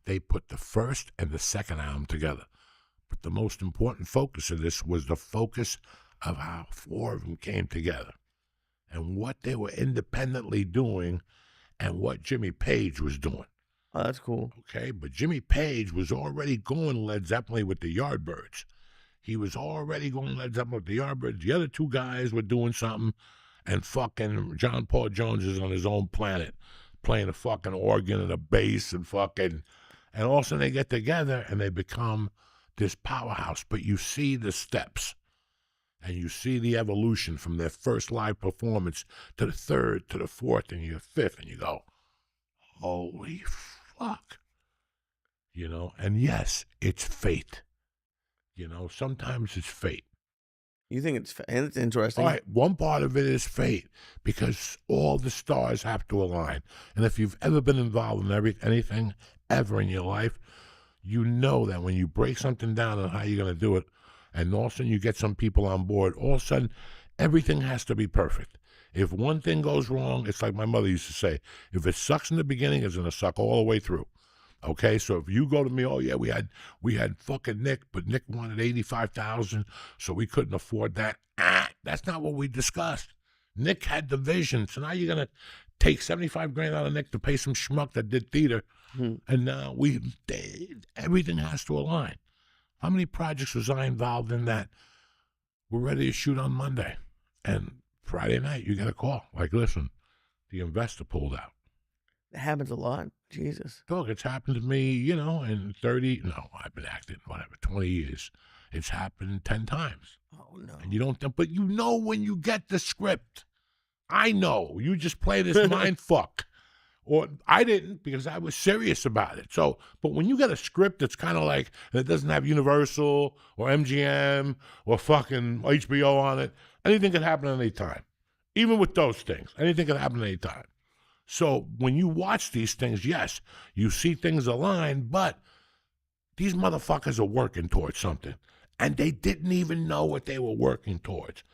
A: they put the first and the second album together. But the most important focus of this was the focus of how 4 of them came together and what they were independently doing and what Jimmy Page was doing.
B: Oh, that's cool.
A: Okay, but Jimmy Page was already going Led Zeppelin with the Yardbirds. He was already going Led Zeppelin with the Yardbirds. The other 2 guys were doing something, and fucking John Paul Jones is on his own planet, playing a fucking organ and a bass and fucking, and all of a sudden they get together and they become this powerhouse. But you see the steps, and you see the evolution from their first live performance to the 3rd, to the 4th, and your 5th, and you go, holy fuck. You know, and yes, it's fate. You know, sometimes it's fate.
B: You think it's interesting?
A: All right, one part of it is fate because all the stars have to align. And if you've ever been involved in anything ever in your life, you know that when you break something down on how you're going to do it, and all of a sudden you get some people on board, all of a sudden everything has to be perfect. If one thing goes wrong, it's like my mother used to say, if it sucks in the beginning, it's going to suck all the way through. Okay, so if you go to me, oh yeah, we had fucking Nick, but Nick wanted $85,000, so we couldn't afford that. That's not what we discussed. Nick had the vision, so now you're gonna take $75,000 out of Nick to pay some schmuck that did theater, and now everything has to align. How many projects was I involved in that we're ready to shoot on Monday, and Friday night you get a call like, listen, the investor pulled out.
B: It happens a lot. Jesus.
A: Look, it's happened to me, in I've been acting, 20 years. It's happened 10 times.
B: Oh, no.
A: And you don't, but you know when you get the script. I know. You just play this mind fuck. Or I didn't because I was serious about it. So, but when you get a script that's kind of like, and it doesn't have Universal or MGM or fucking HBO on it, anything can happen at any time. Even with those things, anything can happen at any time. So when you watch these things, yes, you see things align, but these motherfuckers are working towards something. And they didn't even know what they were working towards.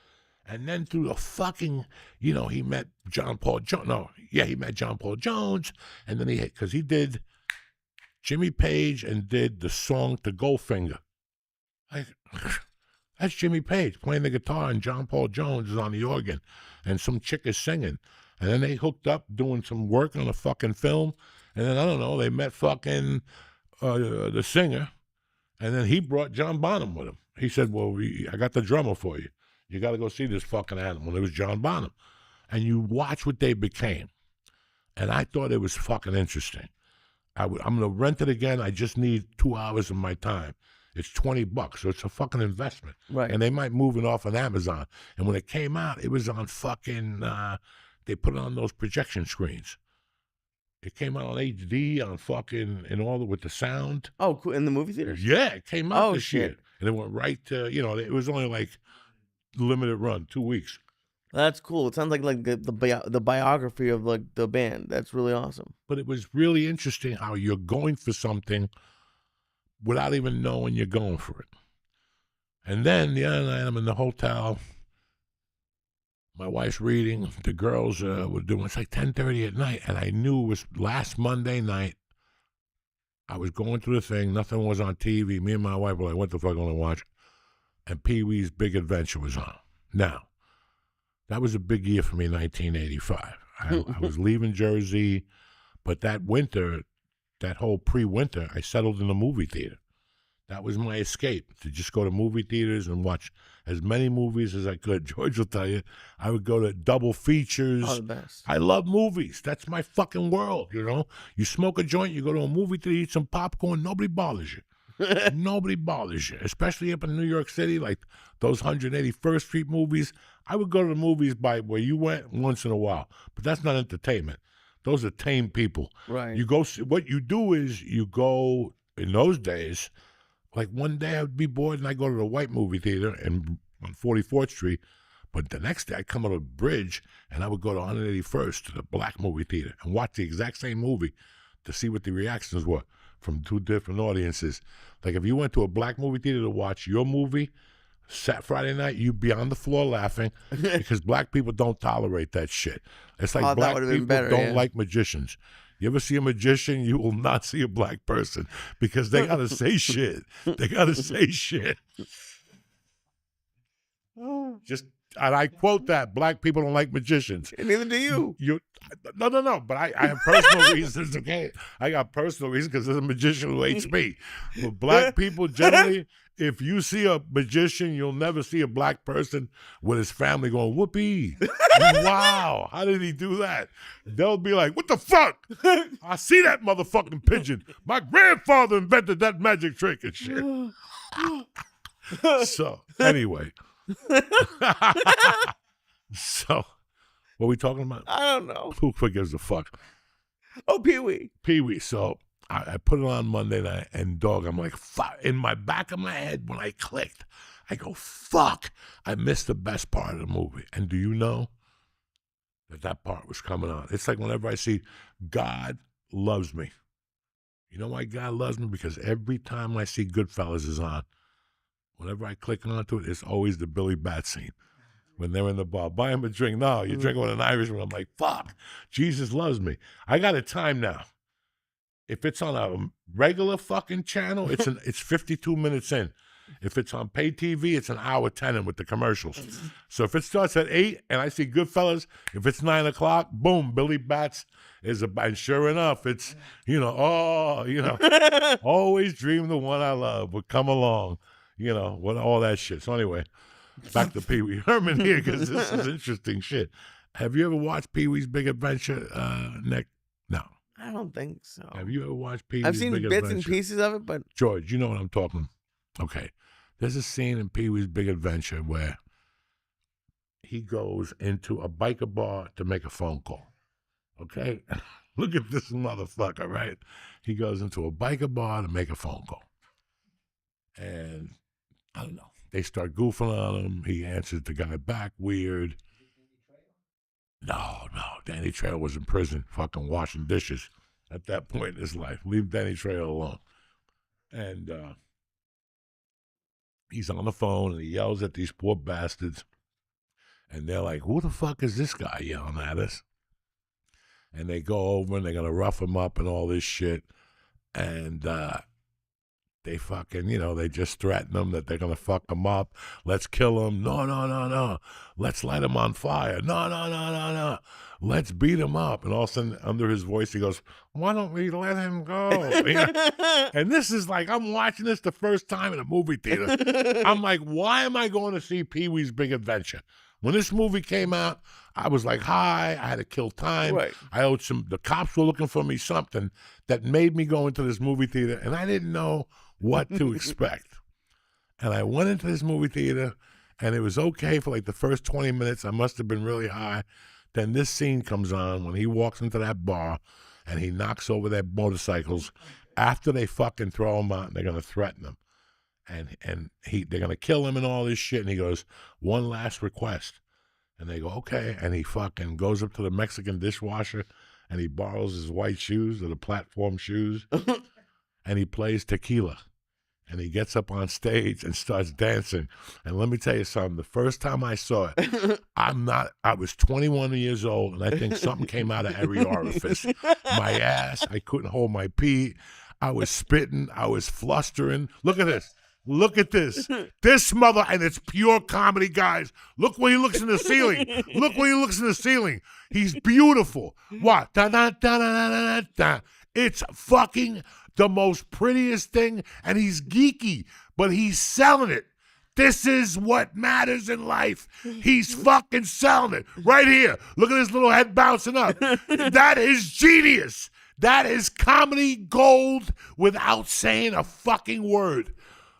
A: And then through the fucking, he met John Paul Jones. No, yeah, he met John Paul Jones. And then because he did Jimmy Page and did the song to Goldfinger. That's Jimmy Page playing the guitar and John Paul Jones is on the organ. And some chick is singing. And then they hooked up doing some work on a fucking film. And then, I don't know, they met fucking the singer. And then he brought John Bonham with him. He said, well, I got the drummer for you. You got to go see this fucking animal. It was John Bonham. And you watch what they became. And I thought it was fucking interesting. I'm going to rent it again. I just need 2 hours of my time. It's $20, so it's a fucking investment.
B: Right.
A: And they might move it off on Amazon. And when it came out, it was on fucking... they put it on those projection screens. It came out on HD, on fucking, and all with the sound.
B: Oh, cool. In the movie theaters?
A: Yeah, it came out this
B: shit.
A: year. And it went right to, it was only like limited run, 2 weeks.
B: That's cool. It sounds like the biography of like the band. That's really awesome.
A: But it was really interesting how you're going for something without even knowing you're going for it. And then the other night I'm in the hotel. My wife's reading. The girls were doing, it's like 10:30 at night. And I knew it was last Monday night. I was going through the thing. Nothing was on TV. Me and my wife were like, what the fuck am I going to watch? And Pee-Wee's Big Adventure was on. Now, that was a big year for me in 1985. I was leaving Jersey. But that winter, that whole pre-winter, I settled in a movie theater. That was my escape, to just go to movie theaters and watch as many movies as I could. George will tell you, I would go to double features.
B: Oh, the best.
A: I love movies. That's my fucking world, You smoke a joint, you go to a movie theater, eat some popcorn, nobody bothers you. Nobody bothers you, especially up in New York City, like those 181st Street movies. I would go to the movies by where you went once in a while, but that's not entertainment. Those are tame people.
B: Right.
A: You go. What you do is you go, in those days, like one day I would be bored and I go to the white movie theater on 44th Street, but the next day I'd come out of the bridge and I would go to 181st to the black movie theater and watch the exact same movie to see what the reactions were from 2 different audiences. Like if you went to a black movie theater to watch your movie, Friday night, you'd be on the floor laughing because black people don't tolerate that shit. It's like black people don't like magicians. You ever see a magician, you will not see a black person because they got to say shit. They got to say shit. Just, and I quote that, black people don't like magicians.
B: And neither do you.
A: No. But I have personal reasons, okay? I got personal reasons because there's a magician who hates me. But black people generally, if you see a magician, you'll never see a black person with his family going, whoopee. Wow, how did he do that? They'll be like, what the fuck? I see that motherfucking pigeon. My grandfather invented that magic trick and shit. So, anyway. So, what are we talking about?
B: I don't know.
A: Who gives a fuck?
B: Oh, Pee-Wee.
A: Pee-Wee. So I put it on Monday night, and dog, I'm like, fuck. In my back of my head, when I clicked, I go, fuck. I missed the best part of the movie. And do you know that part was coming on? It's like whenever I see God loves me. You know why God loves me? Because every time I see Goodfellas is on, whenever I click onto it, it's always the Billy Bat scene. When they're in the bar, buy him a drink. No, you're drinking with an Irishman. I'm like, fuck, Jesus loves me. I got a time now. If it's on a regular fucking channel, it's 52 minutes in. If it's on pay TV, it's an hour 10 in with the commercials. So if it starts at 8 and I see Goodfellas, if it's 9 o'clock, boom, Billy Bats is and sure enough, it's, always dream the one I love would come along, with all that shit. So anyway, back to Pee-Wee Herman here, because this is interesting shit. Have you ever watched Pee-Wee's Big Adventure, Nick? No.
B: I don't think so.
A: Have you ever watched Pee-Wee's
B: I've seen
A: Big
B: bits
A: Adventure?
B: and pieces of it, but...
A: George, you know what I'm talking. Okay. There's a scene in Pee-Wee's Big Adventure where he goes into a biker bar to make a phone call. Okay? Look at this motherfucker, right? He goes into a biker bar to make a phone call. And I don't know. They start goofing on him. He answers the guy back weird. No. Danny Trejo was in prison fucking washing dishes at that point in his life. Leave Danny Trejo alone. And he's on the phone and he yells at these poor bastards. And they're like, who the fuck is this guy yelling at us? And they go over and they're going to rough him up and all this shit. And they fucking, they just threaten him that they're going to fuck him up. Let's kill him. No. Let's light him on fire. No. Let's beat him up. And all of a sudden, under his voice, he goes, why don't we let him go? And this is like, I'm watching this the first time in a movie theater. I'm like, why am I going to see Pee-Wee's Big Adventure? When this movie came out, I was like, hi, I had to kill time.
B: Right.
A: The cops were looking for me something that made me go into this movie theater, and I didn't know what to expect. And I went into this movie theater, and it was okay for like the first 20 minutes. I must have been really high. Then this scene comes on when he walks into that bar, and he knocks over their motorcycles after they fucking throw him out, and they're going to threaten him. And they're going to kill him and all this shit. And he goes, one last request. And they go, okay. And he fucking goes up to the Mexican dishwasher and he borrows his white shoes, or the platform shoes, and he plays tequila. And he gets up on stage and starts dancing. And let me tell you something, the first time I saw it, I was 21 years old, and I think something came out of every orifice. My ass, I couldn't hold my pee. I was spitting, I was flustering. Look at this. Look at this. This mother, and it's pure comedy, guys. Look when he looks in the ceiling. Look when he looks in the ceiling. He's beautiful. What? Da, da, da, da, da, da, da. It's fucking the most prettiest thing, and he's geeky, but he's selling it. This is what matters in life. He's fucking selling it. Right here. Look at his little head bouncing up. That is genius. That is comedy gold without saying a fucking word.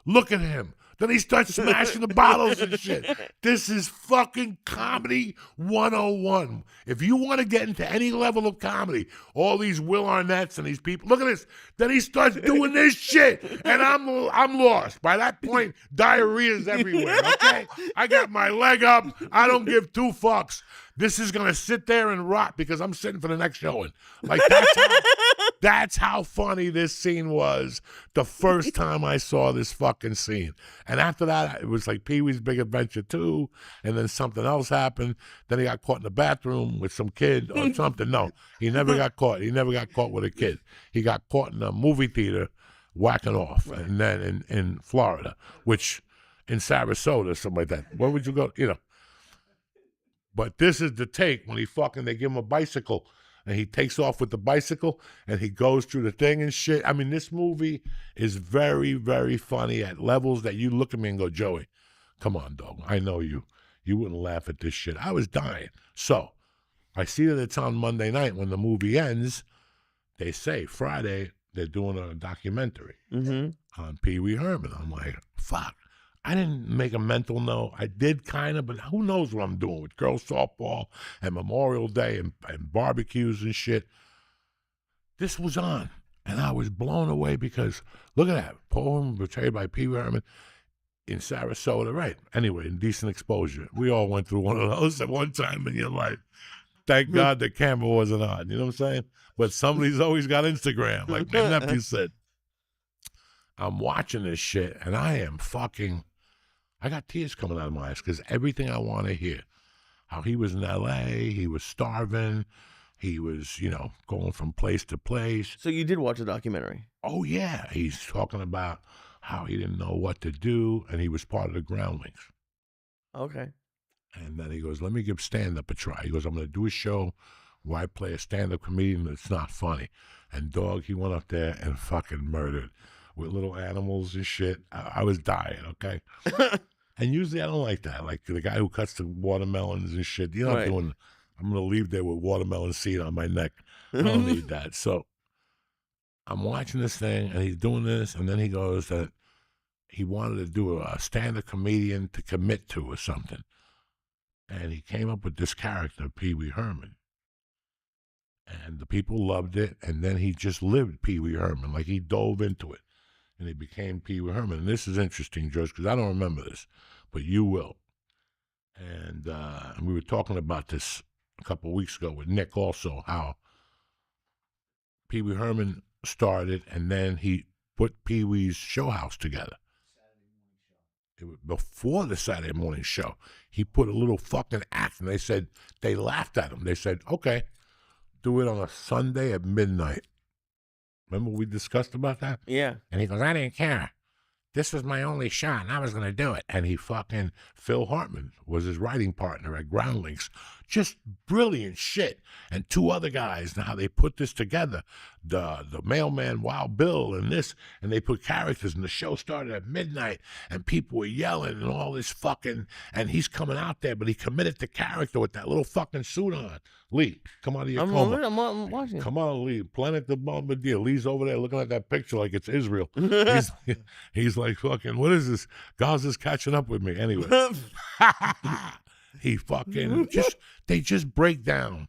A: Look at him. Then he starts smashing the bottles and shit. This is fucking comedy 101. If you want to get into any level of comedy, all these Will Arnett's and these people, look at this. Then he starts doing this shit, and I'm lost. By that point, diarrhea's everywhere, okay? I got my leg up. I don't give two fucks. This is going to sit there and rot because I'm sitting for the next showing. Like, that's how funny this scene was the first time I saw this fucking scene. And after that, it was like Pee-Wee's Big Adventure 2, and then something else happened. Then he got caught in the bathroom with some kid or something. No, he never got caught. He never got caught with a kid. He got caught in a movie theater whacking off, and then in Florida, which in Sarasota or something like that. Where would you go? You know. But this is the take when they give him a bicycle and he takes off with the bicycle and he goes through the thing and shit. I mean, this movie is very, very funny at levels that you look at me and go, Joey, come on, dog. I know you. You wouldn't laugh at this shit. I was dying. So I see that it's on Monday night when the movie ends. They say Friday they're doing a documentary on Pee-Wee Herman. I'm like, fuck. I didn't make a mental note. I did kind of, but who knows what I'm doing with girls softball and Memorial Day and barbecues and shit. This was on, and I was blown away because look at that. Poem portrayed by Pee-Wee Herman in Sarasota. Right. Anyway, indecent exposure. We all went through one of those at one time in your life. Thank God the camera wasn't on. You know what I'm saying? But somebody's always got Instagram, like my nephew said. I'm watching this shit, and I got tears coming out of my eyes because everything I want to hear. How he was in L.A., he was starving, he was, going from place to place.
B: So you did watch a documentary?
A: Oh, yeah. He's talking about how he didn't know what to do, and he was part of the groundlings.
B: Okay.
A: And then he goes, let me give stand-up a try. He goes, I'm going to do a show where I play a stand-up comedian that's not funny. And, dog, he went up there and fucking murdered with little animals and shit. I was dying, okay? And usually I don't like that. Like the guy who cuts the watermelons and shit. You know,
B: Right.
A: I'm going to leave there with watermelon seed on my neck. I don't need that. So I'm watching this thing, and he's doing this, and then he goes that he wanted to do a stand-up comedian to commit to or something. And he came up with this character, Pee-Wee Herman. And the people loved it, and then he just lived Pee-Wee Herman. Like he dove into it, and he became Pee-Wee Herman. And this is interesting, George, because I don't remember this, but you will. And we were talking about this a couple of weeks ago with Nick also, how Pee-Wee Herman started, and then he put Pee-Wee's show house together. It was before the Saturday morning show. He put a little fucking act, and they laughed at him. They said, okay, do it on a Sunday at midnight. Remember we discussed about that?
B: Yeah.
A: And he goes, I didn't care. This was my only shot, and I was going to do it. And Phil Hartman was his writing partner at Groundlings. Just brilliant shit. And two other guys, now they put this together. The mailman, Wild Bill, and this, and they put characters, and the show started at midnight, and people were yelling and all this fucking, and he's coming out there, but he committed to character with that little fucking suit on. Lee, come out of your coma.
B: I'm watching.
A: Come on, Lee. Planet the Bombardier. Lee's over there looking at that picture like it's Israel. He's like, fucking, what is this? Gaza's catching up with me. Anyway. He fucking they just break down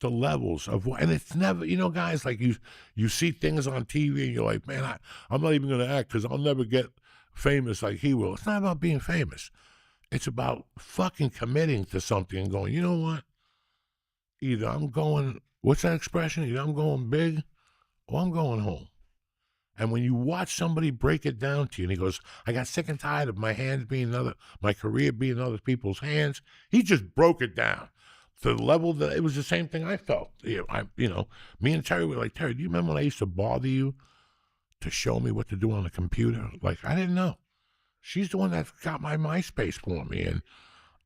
A: the levels of what, and it's never, guys, like you see things on TV and you're like, man, I'm not even going to act because I'll never get famous like he will. It's not about being famous. It's about fucking committing to something and going, you know what? Either I'm going, what's that expression? Either I'm going big or I'm going home. And when you watch somebody break it down to you, and he goes, I got sick and tired of my career being other people's hands. He just broke it down to the level that it was the same thing I felt. Me and Terry were like, Terry, do you remember when I used to bother you to show me what to do on the computer? Like, I didn't know. She's the one that got my MySpace for me, and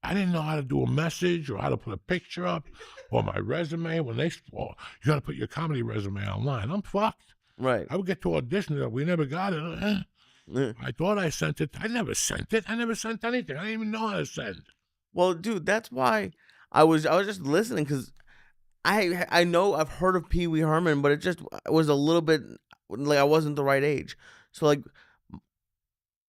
A: I didn't know how to do a message or how to put a picture up or my resume. You got to put your comedy resume online. I'm fucked.
B: Right.
A: I would get to audition. We never got it. I thought I sent it. I never sent it. I never sent anything. I didn't even know how to send.
B: Well, dude, that's why I was just listening because I know I've heard of Pee-Wee Herman, but it just was a little bit like I wasn't the right age. So like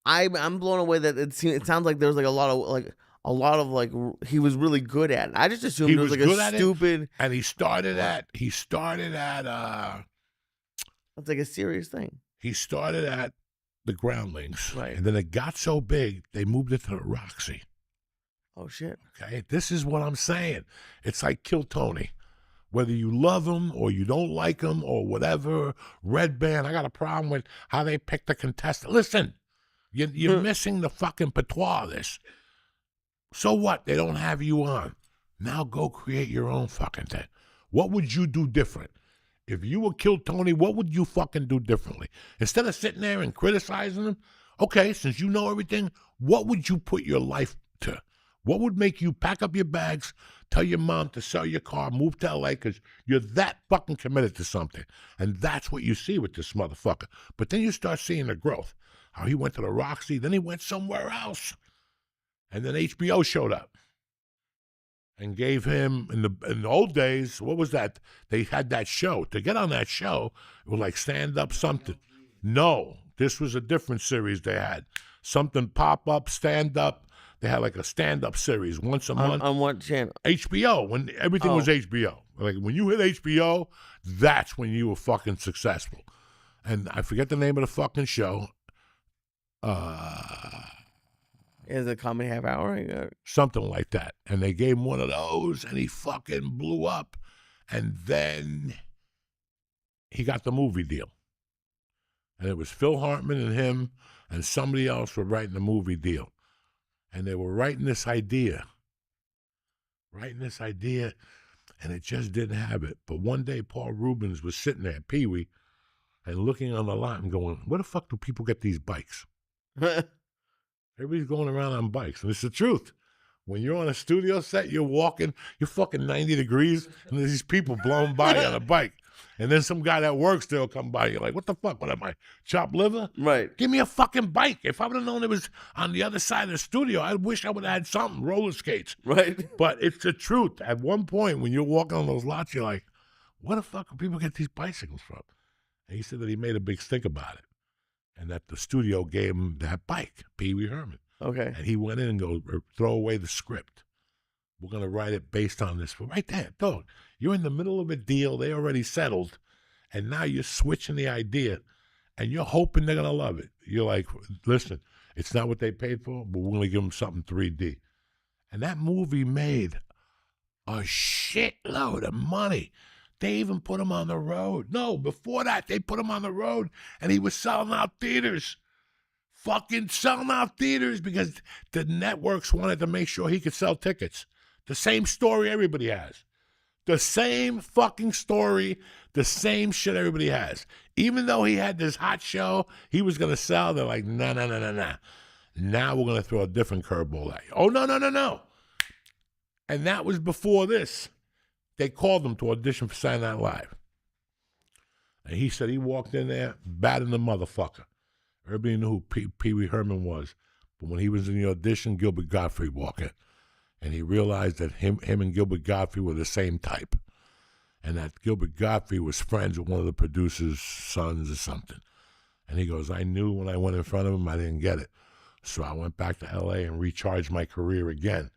B: I'm blown away that it sounds like there's like a lot of he was really good at it. I just assumed it was like a stupid.
A: And he started at
B: It's like a serious thing.
A: He started at the Groundlings.
B: Right.
A: And then it got so big, they moved it to the Roxy.
B: Oh, shit.
A: Okay? This is what I'm saying. It's like Kill Tony. Whether you love him or you don't like him or whatever, Red Band, I got a problem with how they pick the contestant. Listen, you're missing the fucking patois of this. So what? They don't have you on. Now go create your own fucking thing. What would you do different? If you were Kill Tony, what would you fucking do differently? Instead of sitting there and criticizing him, Okay, since you know everything, what would you put your life to? What would make you pack up your bags, tell your mom to sell your car, move to LA because you're that fucking committed to something? And that's what you see with this motherfucker. But then you start seeing the growth. How he went to the Roxy, then he went somewhere else. And then HBO showed up and gave him, in the old days, what was that? They had that show. To get on that show, it was like stand-up something. No, this was a different series they had. Something pop-up, stand-up. They had like a stand-up series once a month.
B: On what channel?
A: HBO, when everything was HBO. Like when you hit HBO, that's when you were fucking successful. And I forget the name of the fucking show.
B: Is it Comedy Half Hour?
A: Something like that. And they gave him one of those, and he fucking blew up. And then he got the movie deal. And it was Phil Hartman and him and somebody else were writing the movie deal. And they were writing this idea, and it just didn't have it. But one day, Paul Rubens was sitting there, Pee-Wee, and looking on the lot and going, where the fuck do people get these bikes? Everybody's going around on bikes, and it's the truth. When you're on a studio set, you're walking, you're fucking 90 degrees, and there's these people blowing by on a bike. And then some guy that works there will come by. You're like, what the fuck? What am I, chopped liver?
B: Right.
A: Give me a fucking bike. If I would have known it was on the other side of the studio, I wish I would have had something, roller skates.
B: Right.
A: But it's the truth. At one point, when you're walking on those lots, you're like, where the fuck do people get these bicycles from? And he said that he made a big stink about it. And that the studio gave him that bike, Pee-Wee Herman.
B: Okay.
A: And he went in and goes, throw away the script. We're going to write it based on this. But right there, dog, you're in the middle of a deal. They already settled. And now you're switching the idea. And you're hoping they're going to love it. You're like, listen, it's not what they paid for, but we're going to give them something 3D. And that movie made a shitload of money. They even put him on the road. No, before that, they put him on the road, and he was selling out theaters. Fucking selling out theaters because the networks wanted to make sure he could sell tickets. The same story everybody has. The same fucking story, the same shit everybody has. Even though he had this hot show, he was going to sell. They're like, nah. Now we're going to throw a different curveball at you. Oh, no. And that was before this. They called him to audition for Saturday Night Live. And he said he walked in there, batting the motherfucker. Everybody knew who Pee-Wee Herman was. But when he was in the audition, Gilbert Gottfried walked in. And he realized that him and Gilbert Gottfried were the same type. And that Gilbert Gottfried was friends with one of the producer's sons or something. And he goes, I knew when I went in front of him, I didn't get it. So I went back to L.A. and recharged my career again.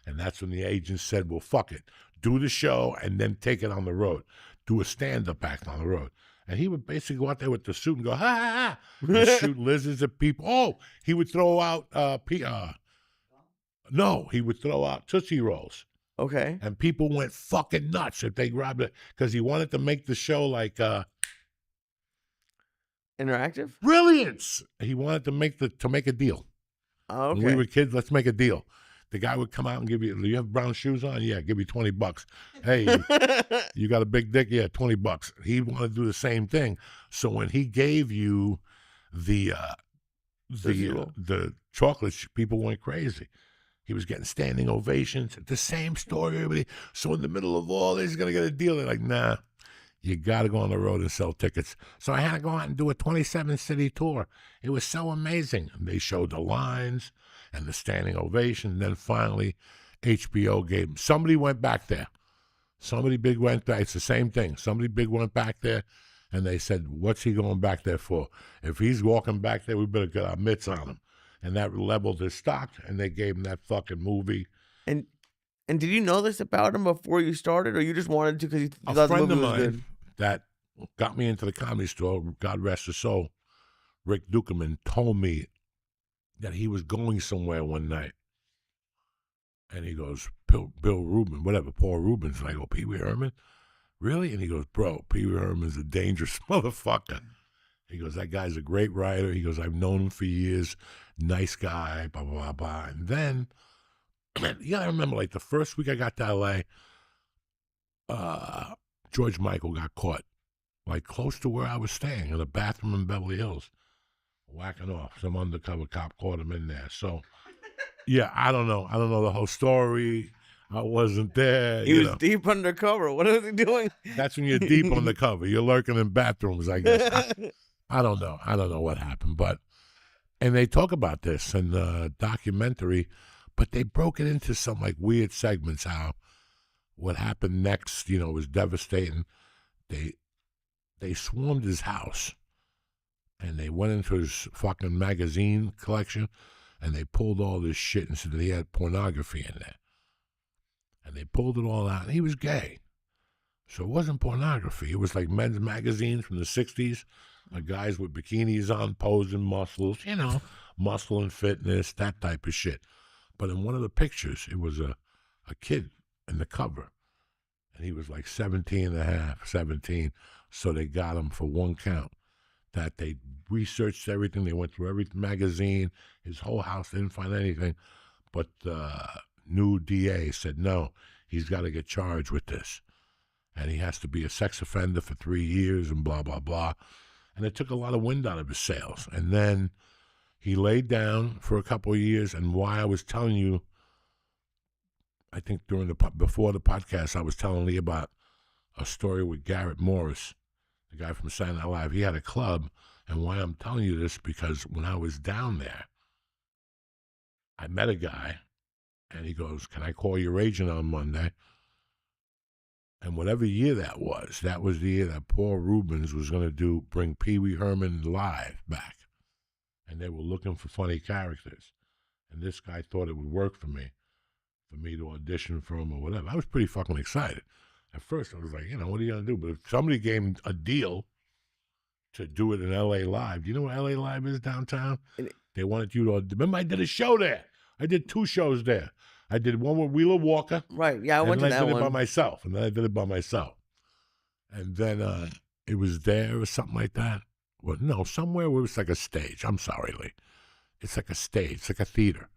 A: And that's when the agent said, well, fuck it. Do the show and then take it on the road. Do a stand-up act on the road. And he would basically go out there with the suit and go, ha, ha, ha, and shoot lizards at people. Oh, he would throw out, he would throw out Tootsie Rolls.
B: Okay.
A: And people went fucking nuts if they grabbed it because he wanted to make the show like
B: interactive.
A: Brilliance. He wanted to make a deal.
B: Oh, okay.
A: When we were kids, let's make a deal. The guy would come out and give you, do you have brown shoes on? Yeah, give you $20. Hey, you got a big dick? Yeah, $20. He wanted to do the same thing. So when he gave you the chocolates, people went crazy. He was getting standing ovations. The same story, everybody. So in the middle of all this, he's going to get a deal. They're like, nah, you got to go on the road and sell tickets. So I had to go out and do a 27-city tour. It was so amazing. And they showed the lines and the standing ovation. And then finally, HBO gave him. Somebody went back there. Somebody big went back. It's the same thing. Somebody big went back there, and they said, what's he going back there for? If he's walking back there, we better get our mitts on him. And that leveled his stock, and they gave him that fucking movie.
B: And did you know this about him before you started, or you just wanted to because you thought
A: A
B: the
A: friend
B: movie
A: of
B: was
A: mine
B: good?
A: that got me into the Comedy Store, God rest his soul, Rick Dukerman, told me that he was going somewhere one night. And he goes, Bill Rubin, whatever, Paul Rubens. And I go, Pee-Wee Herman? Really? And he goes, bro, Pee-Wee Herman's a dangerous motherfucker. He goes, that guy's a great writer. He goes, I've known him for years. Nice guy, blah, blah, blah, blah. And then, you got to remember, like the first week I got to L.A., George Michael got caught, like close to where I was staying, in a bathroom in Beverly Hills. whacking off. Some undercover cop caught him in there. So, yeah, I don't know. I don't know the whole story. I wasn't there.
B: He was deep undercover. What was he doing?
A: That's when you're deep undercover. You're lurking in bathrooms, I guess. I don't know. I don't know what happened, and they talk about this in the documentary, but they broke it into some like weird segments. How what happened next, was devastating. They swarmed his house, and they went into his fucking magazine collection, and they pulled all this shit and said that he had pornography in there. And they pulled it all out, and he was gay. So it wasn't pornography. It was like men's magazines from the 60s, guys with bikinis on, posing muscles, muscle and fitness, that type of shit. But in one of the pictures, it was a kid in the cover, and he was like 17 and a half, 17. So they got him for one count. That they researched everything. They went through every magazine, his whole house, didn't find anything. But the new DA said, no, he's got to get charged with this. And he has to be a sex offender for 3 years and blah, blah, blah. And it took a lot of wind out of his sails. And then he laid down for a couple of years. And why I was telling you, I think before the podcast, I was telling Lee about a story with Garrett Morris, the guy from Saturday Night Live. He had a club. And why I'm telling you this, because when I was down there, I met a guy, and he goes, can I call your agent on Monday? And whatever year that was the year that Paul Rubens was going to bring Pee-Wee Herman live back. And they were looking for funny characters. And this guy thought it would work for me to audition for him or whatever. I was pretty fucking excited. At first, I was like, what are you going to do? But if somebody gave him a deal to do it in L.A. Live, do you know what L.A. Live is downtown? They wanted you to, remember I did a show there. I did 2 shows there. I did one with Wheeler Walker.
B: Right, yeah, I went to that one.
A: And then I did it by myself. And then it was there or something like that. Well, no, somewhere where it was like a stage. I'm sorry, Lee. It's like a stage. It's like a theater.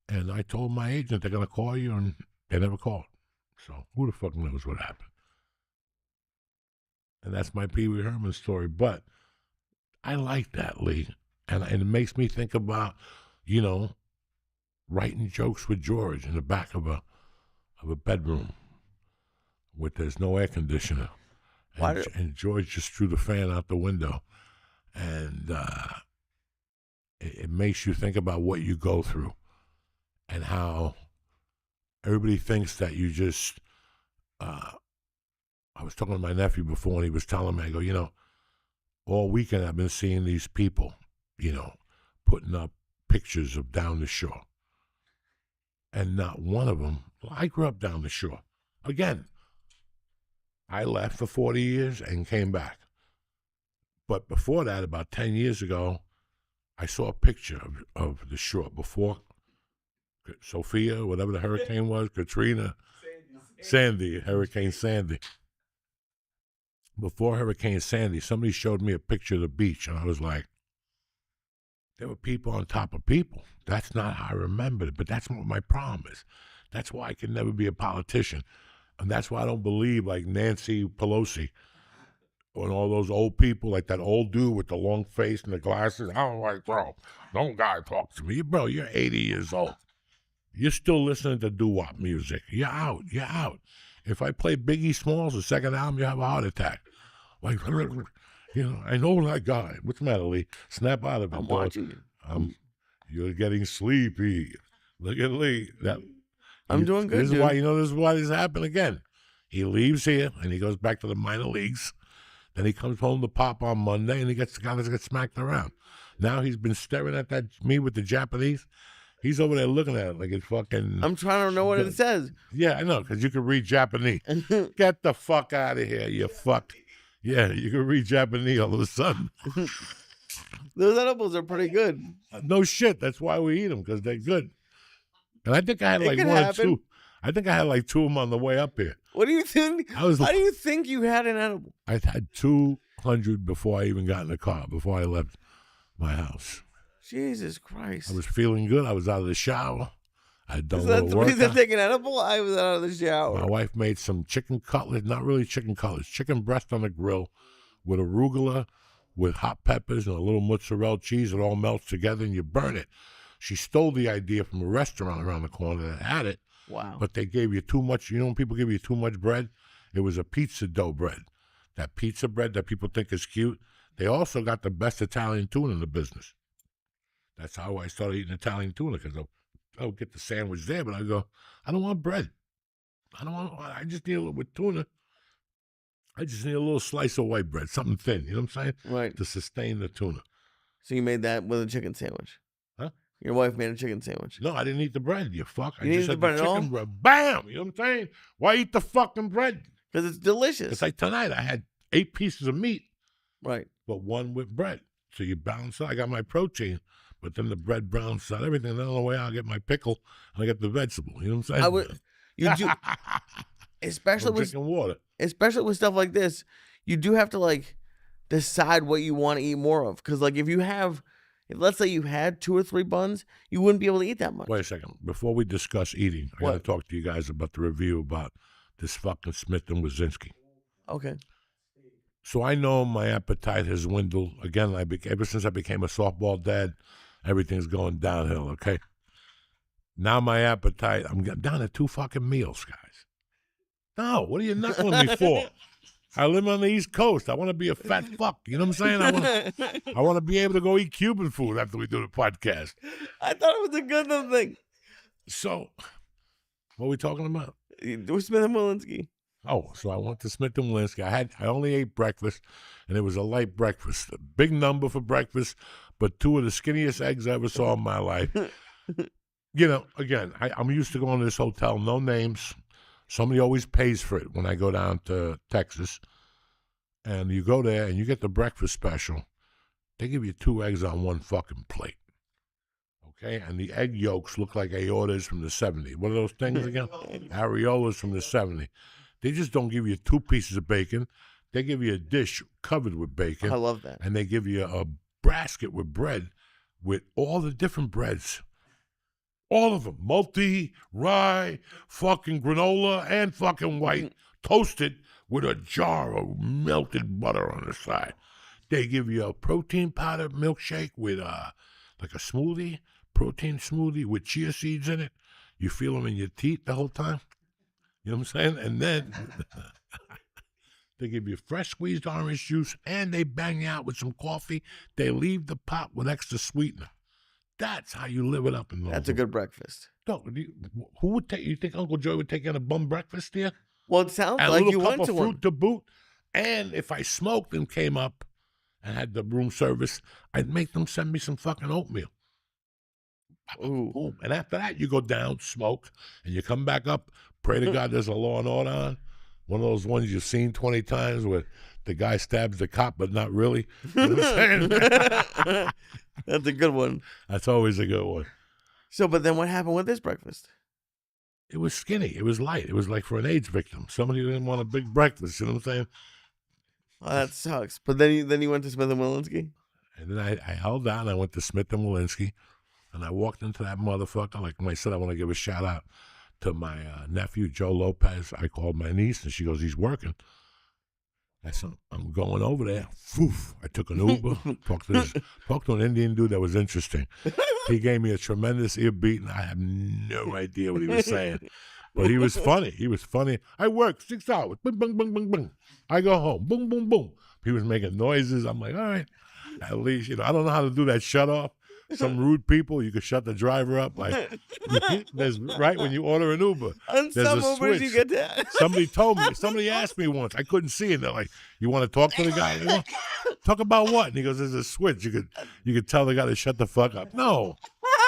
A: And I told my agent they're going to call you, and they never called. So who the fuck knows what happened? And that's my Pee-Wee Herman story. But I like that, Lee. And it makes me think about, writing jokes with George in the back of a bedroom where there's no air conditioner. And George just threw the fan out the window. And it makes you think about what you go through and how everybody thinks that you just... I was talking to my nephew before, and he was telling me, I go, all weekend I've been seeing these people, putting up pictures of down the shore. And not one of them, I grew up down the shore. Again, I left for 40 years and came back. But before that, about 10 years ago, I saw a picture of the shore before Sophia, whatever the hurricane was, Katrina, Sandy, Hurricane Sandy. Before Hurricane Sandy, somebody showed me a picture of the beach, and I was like, there were people on top of people. That's not how I remembered it, but that's what my problem is. That's why I can never be a politician. And that's why I don't believe like Nancy Pelosi and all those old people, like that old dude with the long face and the glasses. I don't like, bro, don't guy talk to me. Bro, you're 80 years old. You're still listening to doo-wop music. You're out. If I play Biggie Smalls, the second album, you have a heart attack. Like, I know that guy. What's the matter, Lee? Snap out of it.
B: I'm watching you.
A: You're getting sleepy. Look at Lee.
B: I'm doing good,
A: This
B: dude.
A: is why this happened again. He leaves here, and he goes back to the minor leagues. Then he comes home to Pop on Monday, and he gets smacked around. Now he's been staring at me with the Japanese. He's over there looking at it like it's fucking...
B: I'm trying to know what it says.
A: Yeah, I know, because you can read Japanese. Get the fuck out of here, you fuck. Yeah, you can read Japanese all of a sudden.
B: Those edibles are pretty good.
A: No shit. That's why we eat them, because they're good. And I think I had like
B: It could
A: one or
B: happen.
A: two. I think I had like 2 of them on the way up here.
B: What do you think? How do you think you had an edible?
A: I had 200 before I even got in the car, before I left my house.
B: Jesus Christ.
A: I was feeling good. I was out of the shower. I had done
B: Is
A: a
B: that
A: little
B: the reason to
A: workout.
B: take an edible? I was out of the shower.
A: My wife made some chicken cutlets, not really chicken cutlets, chicken breast on the grill with arugula, with hot peppers and a little mozzarella cheese. It all melts together and you burn it. She stole the idea from a restaurant around the corner that had it,
B: Wow.
A: but they gave you too much. You know when people give you too much bread? It was a pizza dough bread. That pizza bread that people think is cute. They also got the best Italian tuna in the business. That's how I started eating Italian tuna, because I'll get the sandwich there, but I go, I don't want bread. I just need a little with tuna. I just need a little slice of white bread, something thin, you know what I'm saying?
B: Right.
A: To sustain the tuna.
B: So you made that with a chicken sandwich?
A: Huh?
B: Your wife made a chicken sandwich?
A: No, I didn't eat the bread, you fuck.
B: You
A: I just
B: didn't eat the
A: had
B: bread
A: the
B: at
A: chicken
B: all?
A: bread. Bam! You know what I'm saying? Why eat the fucking bread?
B: Because it's delicious.
A: It's like tonight, I had 8 pieces of meat,
B: right.
A: but 1 with bread. So you balance out. I got my protein, but then the bread browns out everything. Then on the way I'll get my pickle and I get the vegetable. You know what I'm saying?
B: You do, especially with
A: drinking water.
B: Especially with stuff like this, you do have to like decide what you want to eat more of. Because like if let's say you had 2 or 3 buns, you wouldn't be able to eat that much.
A: Wait a second. Before we discuss eating, I got to
B: What?
A: talk to you guys about the review about this fucking Smith and Wazinski.
B: Okay.
A: So I know my appetite has dwindled. Again, ever since I became a softball dad, everything's going downhill, okay? Now my appetite, I'm down to 2 fucking meals, guys. No, what are you knuckling me for? I live on the East Coast. I want to be a fat fuck. You know what I'm saying? I want to be able to go eat Cuban food after we do the podcast.
B: I thought it was a good thing.
A: So, what are we talking about?
B: With Smith and Walensky.
A: Oh, so I went to Smith and Walensky. I only ate breakfast, and it was a light breakfast. A big number for breakfast, but 2 of the skinniest eggs I ever saw in my life. You know, again, I'm used to going to this hotel, no names. Somebody always pays for it when I go down to Texas. And you go there and you get the breakfast special. They give you 2 eggs on 1 fucking plate. Okay? And the egg yolks look like aortas from the 70s. What are those things again? Areolas from the 70s. They just don't give you 2 pieces of bacon. They give you a dish covered with bacon.
B: I love that.
A: And they give you a basket with bread with all the different breads. All of them. Multi, rye, fucking granola, and fucking white. Toasted with a jar of melted butter on the side. They give you a protein powder milkshake with like a smoothie, protein smoothie with chia seeds in it. You feel them in your teeth the whole time. You know what I'm saying? And then they give you fresh squeezed orange juice, and they bang you out with some coffee. They leave the pot with extra sweetener. That's how you live it up in those.
B: That's a good breakfast.
A: Who would take? You think Uncle Joey would take in a bum breakfast there?
B: Well, it sounds
A: And
B: like
A: a little
B: you
A: cup
B: went
A: of
B: to
A: fruit
B: one.
A: to boot. And if I smoked and came up and had the room service, I'd make them send me some fucking oatmeal.
B: Ooh.
A: Boom. And after that, you go down, smoke, and you come back up. Pray to God there's a Law and Order on. One of those ones you've seen 20 times where the guy stabs the cop, but not really. You know what I'm saying?
B: That's a good one.
A: That's always a good one.
B: So, but then what happened with this breakfast?
A: It was skinny. It was light. It was like for an AIDS victim. Somebody didn't want a big breakfast. You know what I'm saying?
B: Oh, that sucks. But then you went to Smith and Walensky?
A: And then I held down. I went to Smith and Walensky, and I walked into that motherfucker. Like I said, I want to give a shout out to my nephew, Joe Lopez. I called my niece, and she goes, he's working. I said, I'm going over there. Foof. I took an Uber, talked to an Indian dude that was interesting. He gave me a tremendous ear beat, and I have no idea what he was saying. But he was funny. He was funny. I work 6 hours. Boom, boom, boom, boom, boom. I go home. Boom, boom, boom. He was making noises. I'm like, all right. At least, I don't know how to do that shut off. Some rude people, you could shut the driver up. Like, there's right when you order an Uber.
B: On
A: There's
B: some
A: a
B: Ubers
A: switch.
B: you get that.
A: Somebody asked me once. I couldn't see it. They're like, you want to talk to the guy? Talk about what? And he goes, there's a switch. You could tell the guy to shut the fuck up. No,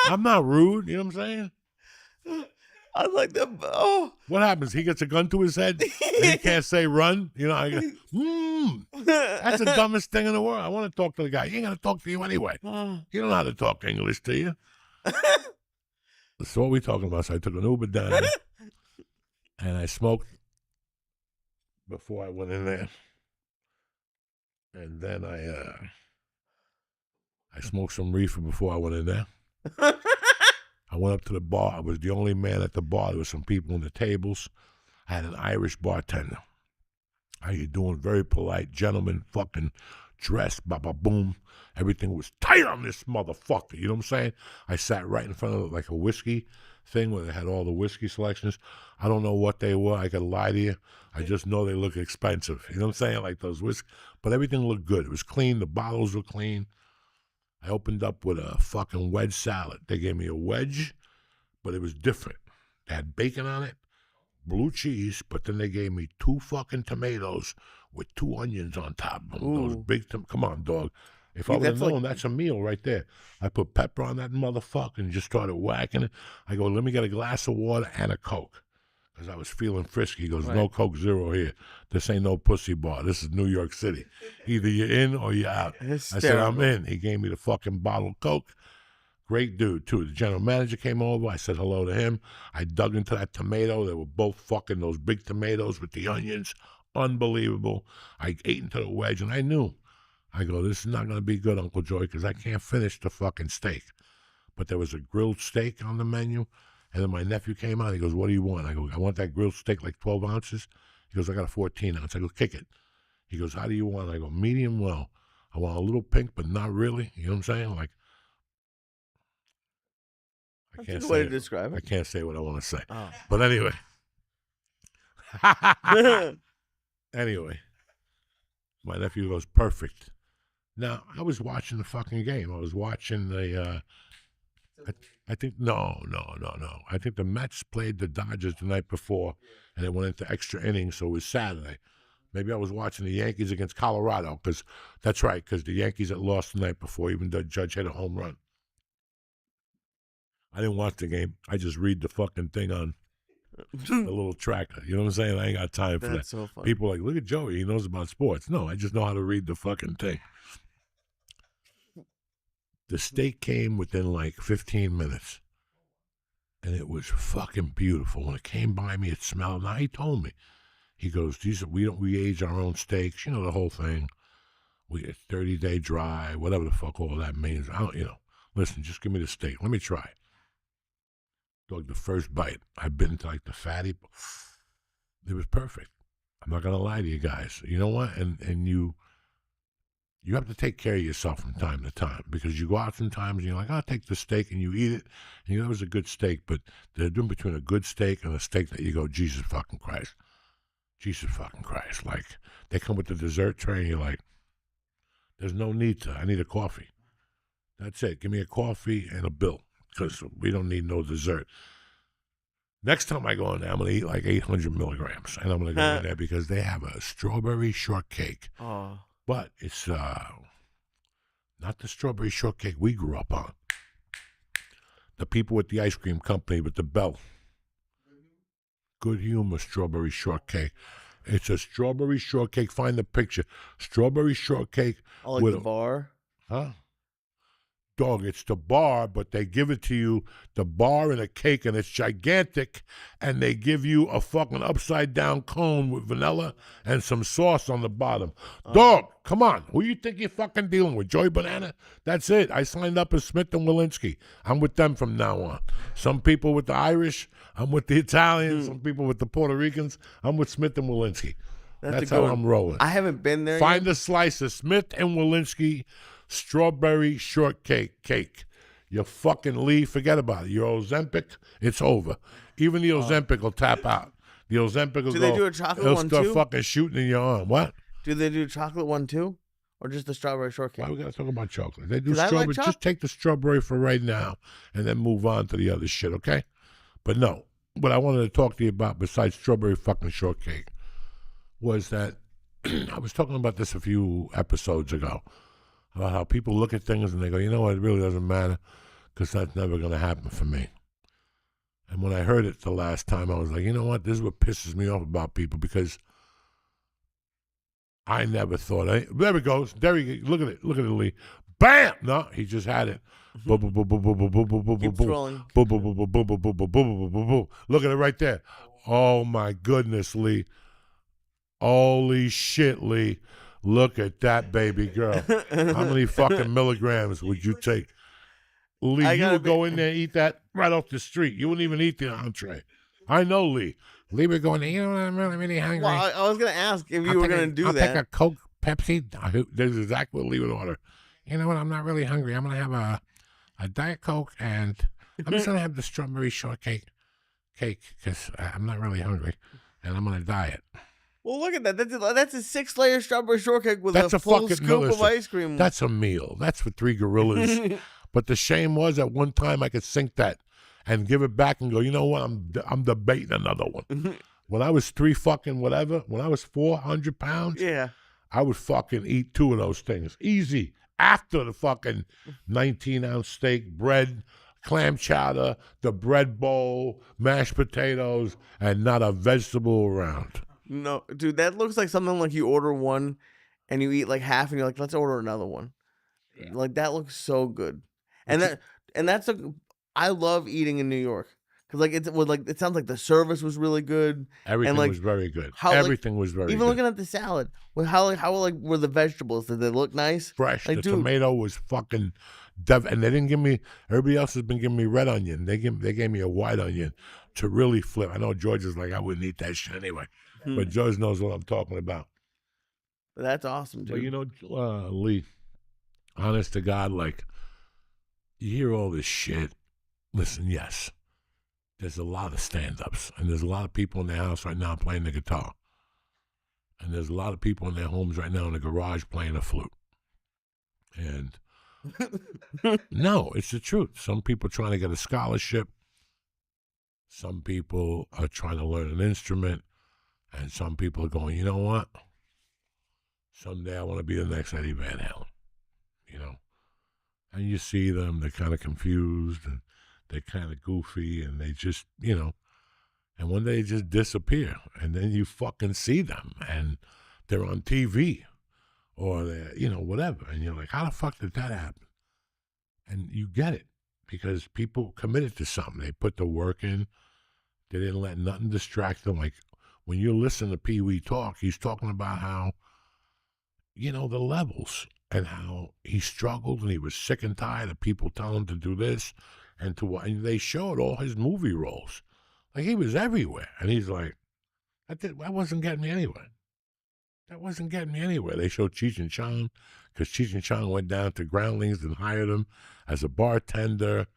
A: I'm not rude. You know what I'm saying?
B: I was like, oh.
A: What happens? He gets a gun to his head and he can't say run. I go, that's the dumbest thing in the world. I want to talk to the guy. He ain't going to talk to you anyway. He don't know how to talk English to you. So what are we talking about? So I took an Uber down there and I smoked before I went in there. And then I smoked some reefer before I went in there. I went up to the bar. I was the only man at the bar. There were some people on the tables. I had an Irish bartender. How you doing? Very polite gentleman, fucking dressed, boom. Everything was tight on this motherfucker. You know what I'm saying? I sat right in front of like a whiskey thing where they had all the whiskey selections. I don't know what they were. I could lie to you. I just know they look expensive. You know what I'm saying? Like those whiskey. But everything looked good. It was clean. The bottles were clean. I opened up with a fucking wedge salad. They gave me a wedge, but it was different. They had bacon on it, blue cheese, but then they gave me 2 fucking tomatoes with 2 onions on top of them. Those big, come on, dog. If I would have known, that's a meal right there. I put pepper on that motherfucker and just started whacking it. I go, let me get a glass of water and a Coke. Because I was feeling frisky. He goes, no Coke Zero here. This ain't no pussy bar. This is New York City. Either you're in or you're out. I said, I'm in. He gave me the fucking bottle of Coke. Great dude, too. The general manager came over. I said hello to him. I dug into that tomato. They were both fucking those big tomatoes with the onions. Unbelievable. I ate into the wedge, and I knew. I go, this is not going to be good, Uncle Joey, because I can't finish the fucking steak. But there was a grilled steak on the menu, and then my nephew came out. He goes, what do you want? I go, I want that grilled steak like 12 ounces. He goes, I got a 14 ounce. I go, kick it. He goes, how do you want it? I go, medium well. I want a little pink, but not really. You know what I'm saying? Like, I can't say
B: to describe it.
A: I can't say what I want to say. Oh. But anyway. Anyway. My nephew goes, perfect. Now, I was watching the fucking game. I was watching the, I think, no. I think the Mets played the Dodgers the night before, and it went into extra innings, so it was Saturday. Maybe I was watching the Yankees against Colorado, because that's right, because the Yankees had lost the night before, even though Judge hit a home run. I didn't watch the game. I just read the fucking thing on the little tracker. You know what I'm saying? I ain't got time for that.
B: So funny.
A: People are like, look at Joey. He knows about sports. No, I just know how to read the fucking thing. The steak came within like 15 minutes. And it was fucking beautiful. When it came by me, it smelled. Now, he told me. He goes, we age our own steaks. You know, the whole thing. It's 30-day dry, whatever the fuck all that means. I don't, listen, just give me the steak. Let me try it. Dog, the first bite, I bit into like the fatty. It was perfect. I'm not gonna lie to you guys. You know what? And you have to take care of yourself from time to time, because you go out sometimes and you're like, I'll take the steak, and you eat it, and you know it was a good steak, but there's a difference between a good steak and a steak that you go, Jesus fucking Christ. Jesus fucking Christ. Like, they come with the dessert tray and you're like, there's no need to. I need a coffee. That's it. Give me a coffee and a bill, because we don't need no dessert. Next time I go in there, I'm going to eat like 800 milligrams, and I'm going to go in there because they have a strawberry shortcake. Oh. But it's not the strawberry shortcake we grew up on. The people with the ice cream company with the bell. Good Humor strawberry shortcake. It's a strawberry shortcake. Find the picture. Strawberry shortcake.
B: Oh, like
A: with
B: the bar?
A: Huh? Dog, it's the bar, but they give it to you, the bar and a cake, and it's gigantic, and they give you a fucking upside-down cone with vanilla and some sauce on the bottom. Dog, come on. Who you think you're fucking dealing with? Joey Banana? That's it. I signed up as Smith & Walensky. I'm with them from now on. Some people with the Irish, I'm with the Italians. Some people with the Puerto Ricans, I'm with Smith & Walensky. That's how I'm rolling.
B: I haven't been there
A: Find a slice of Smith & Walensky strawberry shortcake cake. Your fucking Lee, forget about it. Your Ozempic, it's over. Even the Ozempic will tap out. The Ozempic will
B: Do they do a chocolate one
A: it'll
B: too?
A: start fucking shooting in your arm. What?
B: Do they do a chocolate one too? Or just the strawberry shortcake?
A: Why we gotta talk about chocolate? They do strawberry. Just take the strawberry for right now and then move on to the other shit, okay? But no, what I wanted to talk to you about besides strawberry fucking shortcake was that I was talking about this a few episodes ago. About how people look at things and they go, you know what, it really doesn't matter because that's never going to happen for me. And when I heard it the last time, I was like, you know what, this is what pisses me off about people, because I never thought, there it goes, look at it, Lee. Bam! No, he just had it. Keep
B: scrolling.
A: Look at it right there. Oh my goodness, Lee. Holy shit, Lee. Look at that baby girl. How many fucking milligrams would you take? Lee, you would go in there and eat that right off the street. You wouldn't even eat the entree. I know Lee. Lee would go in there, I'm really hungry.
B: Well, I was going to ask if you were going to do that.
A: I'll take a Coke Pepsi. There's exactly what Lee would order. You know what? I'm not really hungry. I'm gonna have a Diet Coke, and I'm just gonna have the strawberry shortcake cake because I'm not really hungry, and I'm gonna diet.
B: Well, look at that. That's a 6-layer strawberry shortcake with
A: That's
B: a
A: a
B: full
A: fucking
B: scoop of
A: listen,
B: ice cream.
A: That's a meal. That's for 3 gorillas. But the shame was at one time I could sink that and give it back and go, you know what? I'm debating another one. When I was 3 fucking whatever, when I was 400 pounds,
B: Yeah.
A: I would fucking eat 2 of those things easy after the fucking 19-ounce steak, bread, clam chowder, the bread bowl, mashed potatoes, and not a vegetable around.
B: No, dude, that looks like something like you order one and you eat like half and you're like, let's order another one.
A: Yeah.
B: Like that looks so good. I love eating in New York. Cause like it sounds like the service was really good.
A: Everything
B: like,
A: was very good.
B: how,
A: Everything was very
B: even
A: good.
B: looking at the salad, how were the vegetables? Did they look nice?
A: Fresh.
B: Like,
A: The
B: dude,
A: tomato was fucking and they didn't give me. Everybody else has been giving me red onion. They gave me a white onion to really flip. I know George is like, I wouldn't eat that shit anyway, but George knows what I'm talking about.
B: That's awesome, dude.
A: But you know, Lee, honest to God, like you hear all this shit. Listen, yes, there's a lot of stand-ups, and there's a lot of people in their house right now playing the guitar, and there's a lot of people in their homes right now in the garage playing a flute. And no, it's the truth. Some people are trying to get a scholarship. Some people are trying to learn an instrument. And some people are going, you know what? Someday I want to be the next Eddie Van Halen. You know? And you see them, they're kind of confused and they're kind of goofy and they just, you know, and one day they just disappear. And then you fucking see them and they're on TV or they're, you know, whatever. And you're like, how the fuck did that happen? And you get it because people committed to something. They put the work in. They didn't let nothing distract them. Like when you listen to Pee-Wee talk, he's talking about how, you know, the levels and how he struggled and he was sick and tired of people telling him to do this and and they showed all his movie roles. Like he was everywhere. And he's like, that wasn't getting me anywhere. That wasn't getting me anywhere. They showed Cheech and Chong because Cheech and Chong went down to Groundlings and hired him as a bartender.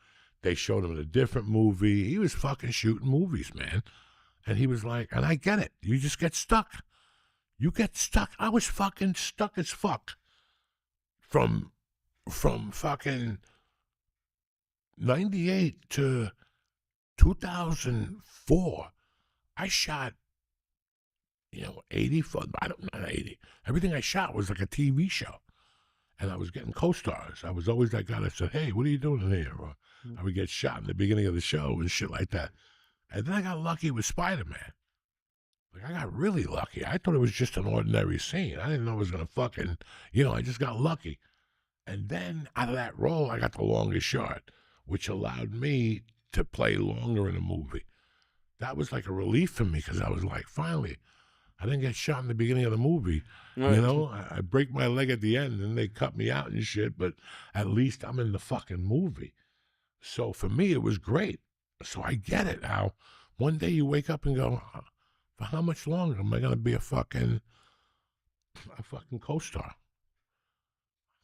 A: They showed him in a different movie. He was fucking shooting movies, man. And he was like, and I get it. You just get stuck. You get stuck. I was fucking stuck as fuck. From fucking 98 to 2004, I shot, 80, not 80. Everything I shot was like a TV show. And I was getting co-stars. I was always that guy that said, hey, what are you doing in here? Or I would get shot in the beginning of the show and shit like that. And then I got lucky with Spider-Man. Like, I got really lucky. I thought it was just an ordinary scene. I didn't know it was going to fucking, I just got lucky. And then out of that role, I got the longest shot, which allowed me to play longer in a movie. That was like a relief for me because I was like, finally, I didn't get shot in the beginning of the movie. Right. I break my leg at the end and they cut me out and shit, but at least I'm in the fucking movie. So for me, it was great. So I get it how one day you wake up and go, for how much longer am I going to be a fucking co-star?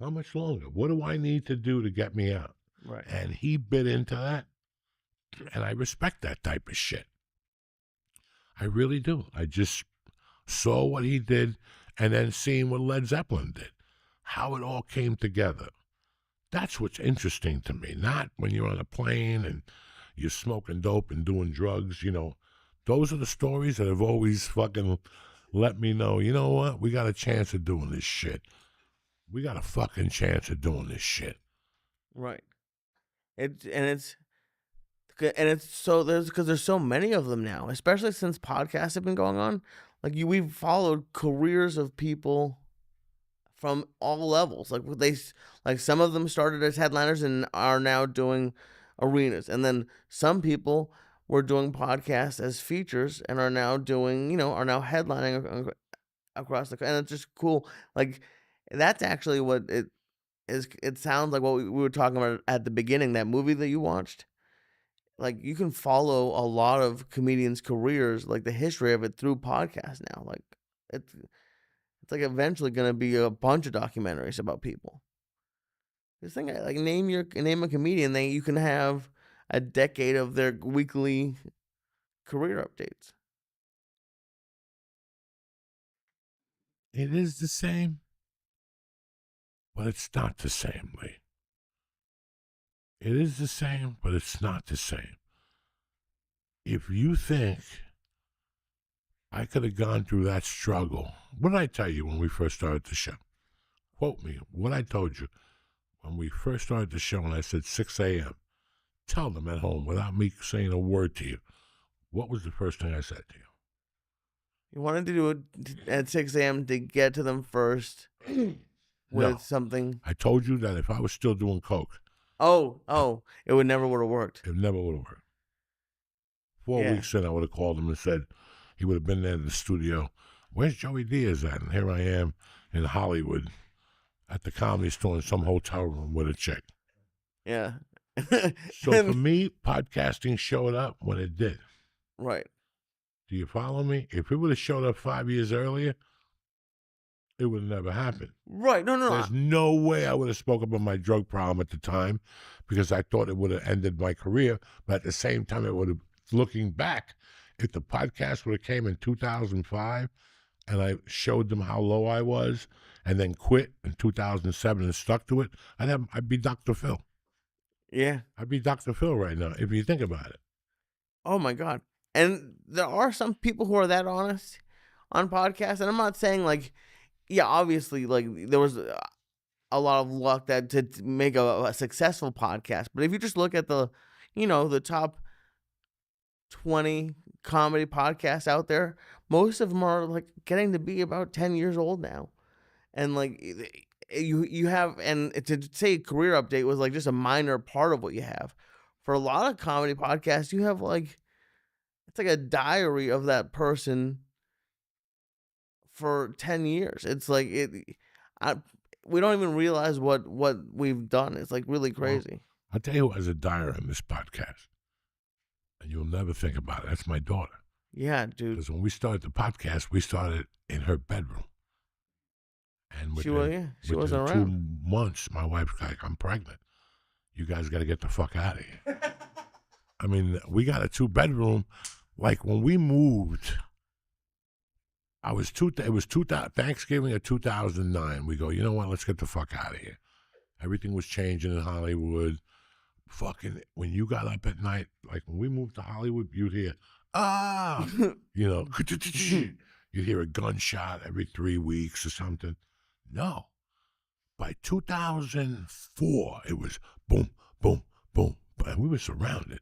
A: How much longer? What do I need to do to get me out?
B: Right.
A: And he bit into that. And I respect that type of shit. I really do. I just saw what he did and then seeing what Led Zeppelin did, how it all came together. That's what's interesting to me, not when you're on a plane and you're smoking dope and doing drugs, Those are the stories that have always fucking let me know, you know what? We got a chance of doing this shit. We got a fucking chance of doing this shit.
B: Right. It's so because there's so many of them now, especially since podcasts have been going on. Like we've followed careers of people from all levels. Like some of them started as headliners and are now doing arenas, and then some people were doing podcasts as features and are now doing, are now headlining across the. And it's just cool. Like that's actually what it is. It sounds like what we were talking about at the beginning. That movie that you watched. Like you can follow a lot of comedians' careers, like the history of it through podcasts now. Like it's It's like eventually gonna be a bunch of documentaries about people. This thing, like name a comedian, then you can have a decade of their weekly career updates.
A: It is the same, but it's not the same, Lee. It is the same, but it's not the same. If you think I could have gone through that struggle, what did I tell you when we first started the show? Quote me, what I told you when we first started the show and I said 6 a.m. Tell them at home without me saying a word to you. What was the first thing I said to you?
B: You wanted to do it at 6 a.m. to get to them first with
A: No.
B: something.
A: I told you that if I was still doing coke,
B: it would never would have worked.
A: it never would have worked. 4
B: Yeah.
A: weeks in, I would have called him and said he would have been there in the studio. Where's Joey Diaz at? And here I am in Hollywood at the Comedy Store in some hotel room with a chick.
B: Yeah.
A: So for me, podcasting showed up when it did.
B: Right.
A: Do you follow me? If it would have showed up 5 years earlier, it would have never happened.
B: Right. No.
A: There's no way I would have spoke about my drug problem at the time because I thought it would have ended my career. But at the same time, it would have, looking back, if the podcast would have came in 2005 and I showed them how low I was and then quit in 2007 and stuck to it, I'd be Dr. Phil.
B: Yeah.
A: I'd be Dr. Phil right now if you think about it.
B: Oh my God. And there are some people who are that honest on podcasts. And I'm not saying like, yeah, obviously, like there was a lot of luck that to make a successful podcast. But if you just look at the top 20 comedy podcasts out there, most of them are like getting to be about 10 years old now. And like you have, and to say career update was like just a minor part of what you have. For a lot of comedy podcasts, you have like, it's like a diary of that person for 10 years. It's like we don't even realize what we've done. It's like really crazy.
A: Well, I'll tell you who has a diary in this podcast, and you'll never think about it. That's my daughter.
B: Yeah, dude.
A: Because when we started the podcast, we started in her bedroom. And
B: She wasn't
A: 2
B: around.
A: months, my wife's like, I'm pregnant. You guys got to get the fuck out of here. I mean, we got a 2-bedroom. Like when we moved, it was Thanksgiving of 2009. We go, you know what? Let's get the fuck out of here. Everything was changing in Hollywood. Fucking, when you got up at night, like when we moved to Hollywood, you'd hear, you'd hear a gunshot every 3 weeks or something. No. By 2004, it was boom, boom, boom. And we were surrounded.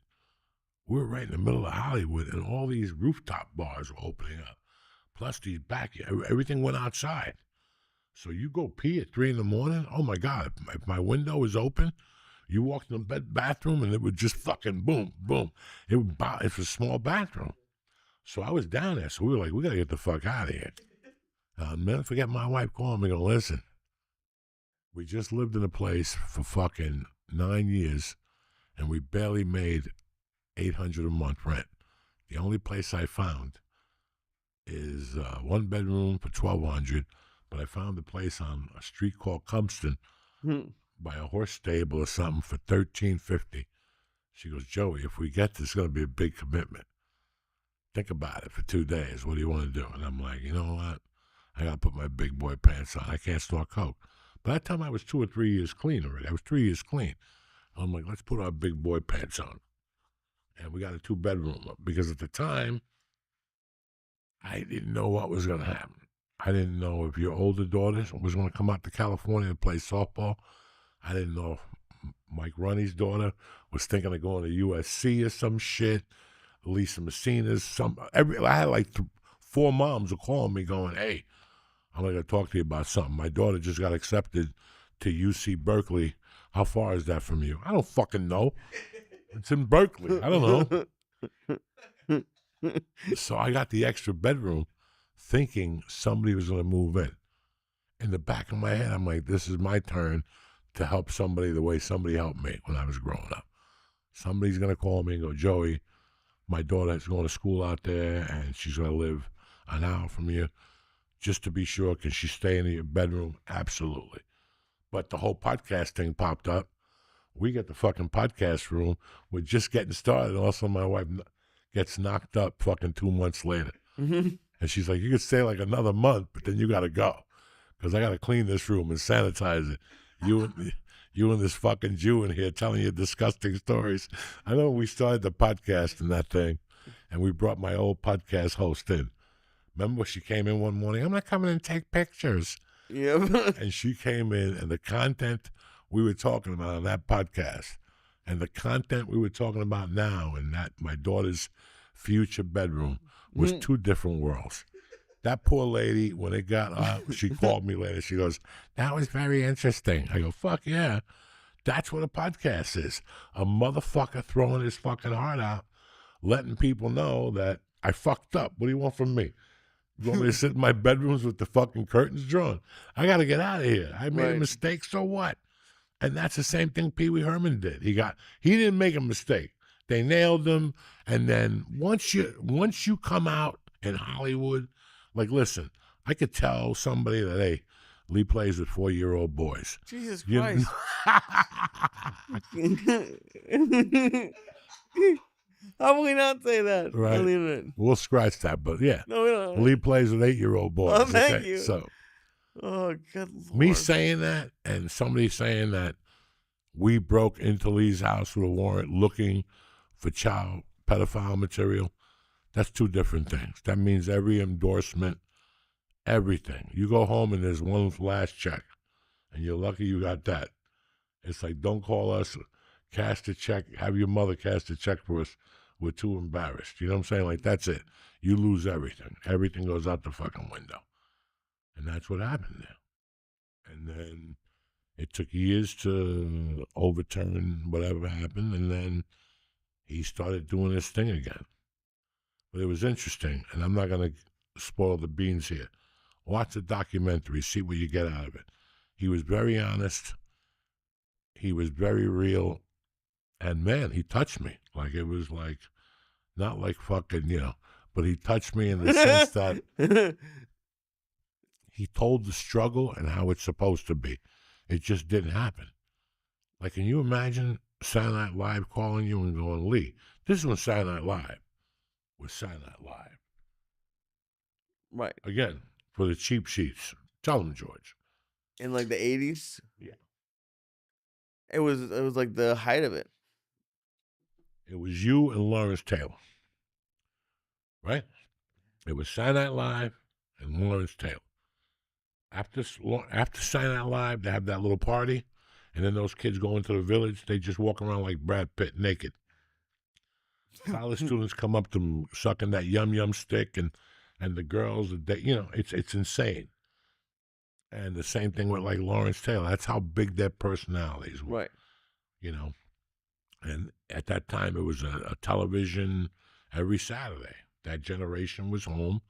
A: We were right in the middle of Hollywood, and all these rooftop bars were opening up. Plus these everything went outside. So you go pee at 3 a.m. Oh my God! If my window was open, you walked in the bathroom, and it would just fucking boom, boom. It's a small bathroom. So I was down there. So we were like, we gotta get the fuck out of here. I'll never forget my wife calling me, going, listen, we just lived in a place for fucking 9 years, and we barely made $800 a month rent. The only place I found is 1 bedroom for $1,200, but I found a place on a street called Cumpston by a horse stable or something for $1,350. She goes, Joey, if we get this, it's going to be a big commitment. Think about it for 2 days. What do you want to do? And I'm like, you know what? I got to put my big boy pants on. I can't snort coke. By that time, I was 2 or 3 years clean already. I was 3 years clean. I'm like, let's put our big boy pants on. And we got a 2-bedroom because at the time, I didn't know what was going to happen. I didn't know if your older daughter was going to come out to California and play softball. I didn't know if Mike Runny's daughter was thinking of going to USC or some shit. Lisa Messina's, I had like 4 moms were calling me going, hey, I'm going to talk to you about something. My daughter just got accepted to UC Berkeley. How far is that from you? I don't fucking know. It's in Berkeley. I don't know. So I got the extra bedroom thinking somebody was going to move in. In the back of my head, I'm like, this is my turn to help somebody the way somebody helped me when I was growing up. Somebody's going to call me and go, Joey, my daughter is going to school out there and she's going to live an hour from you. just to be sure, can she stay in your bedroom? Absolutely. But the whole podcast thing popped up. We get the fucking podcast room. We're just getting started. Also, my wife gets knocked up fucking 2 months later.
B: Mm-hmm.
A: And she's like, you could stay like another month, but then you got to go. Because I got to clean this room and sanitize it. You and this fucking Jew in here telling you disgusting stories. I know we started the podcast and that thing, and we brought my old podcast host in. Remember she came in one morning, I'm not coming in to take pictures.
B: Yeah.
A: And she came in, and the content we were talking about on that podcast and the content we were talking about now in that my daughter's future bedroom was two different worlds. That poor lady, when it got up, she called me later. She goes, that was very interesting. I go, fuck yeah. That's what a podcast is. A motherfucker throwing his fucking heart out, letting people know that I fucked up. What do you want from me? You want me to sit in my bedrooms with the fucking curtains drawn? I got to get out of here. I made a mistake, so what? And that's the same thing Pee-Wee Herman did. He didn't make a mistake. They nailed him. And then once you come out in Hollywood, like, listen, I could tell somebody that, hey, Lee plays with 4-year-old boys.
B: Jesus Christ. How will we not say that?
A: Right. We'll scratch that, but yeah.
B: No, we don't.
A: Lee plays with 8-year-old boys.
B: Oh, thank you.
A: So,
B: oh, good Lord.
A: Me saying that and somebody saying that we broke into Lee's house with a warrant looking for child pedophile material, that's two different things. That means every endorsement, everything. You go home and there's one last check, and you're lucky you got that. It's like, don't call us, cash the check, have your mother cash the check for us. We're too embarrassed. You know what I'm saying? Like, that's it. You lose everything. Everything goes out the fucking window. And that's what happened there. And then it took years to overturn whatever happened, and then he started doing this thing again. But it was interesting, and I'm not going to spoil the beans here. Watch the documentary, see what you get out of it. He was very honest. He was very real. And, man, he touched me. Like, it was like, not like fucking, but he touched me in the sense that he told the struggle and how it's supposed to be. It just didn't happen. Like, can you imagine Saturday Night Live calling you and going, Lee, this is when Saturday Night Live was Saturday Night Live.
B: Right.
A: Again, for the cheap sheets. Tell them, George.
B: In like the 80s?
A: Yeah.
B: It was like the height of it.
A: It was you and Lawrence Taylor. Right? It was Saturday Night Live and Lawrence Taylor. After Saturday Night Live, they have that little party, and then those kids go into the village. They just walk around like Brad Pitt, naked. College students come up to them sucking that yum-yum stick, and the girls, it's insane. And the same thing with like Lawrence Taylor. That's how big their personalities were.
B: Right.
A: And at that time, it was a television every Saturday. That generation was home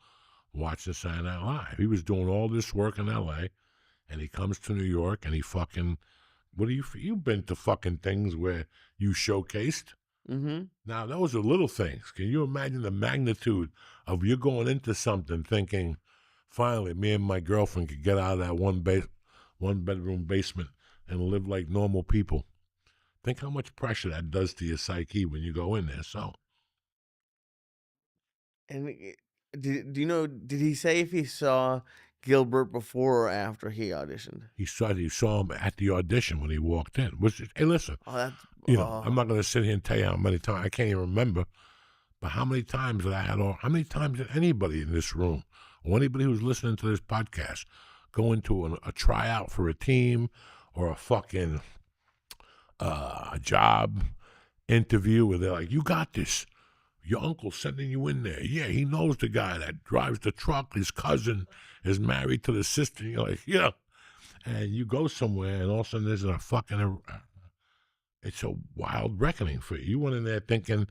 A: watching Saturday Night Live. He was doing all this work in L.A., and he comes to New York, and he fucking, you've been to fucking things where you showcased?
B: Mm-hmm.
A: Now, those are little things. Can you imagine the magnitude of you going into something thinking, finally, me and my girlfriend could get out of that one-bedroom basement and live like normal people? Think how much pressure that does to your psyche when you go in there. So,
B: and do you know? Did he say if he saw Gilbert before or after he auditioned?
A: He saw him at the audition when he walked in. Hey, listen, I'm not going to sit here and tell you how many times I can't even remember, but how many times how many times did anybody in this room or anybody who's listening to this podcast go into a tryout for a team or a fucking a job interview where they're like, you got this. Your uncle's sending you in there. Yeah, he knows the guy that drives the truck. His cousin is married to the sister. You're like, and you go somewhere and all of a sudden there's a fucking, it's a wild reckoning for you. You went in there thinking,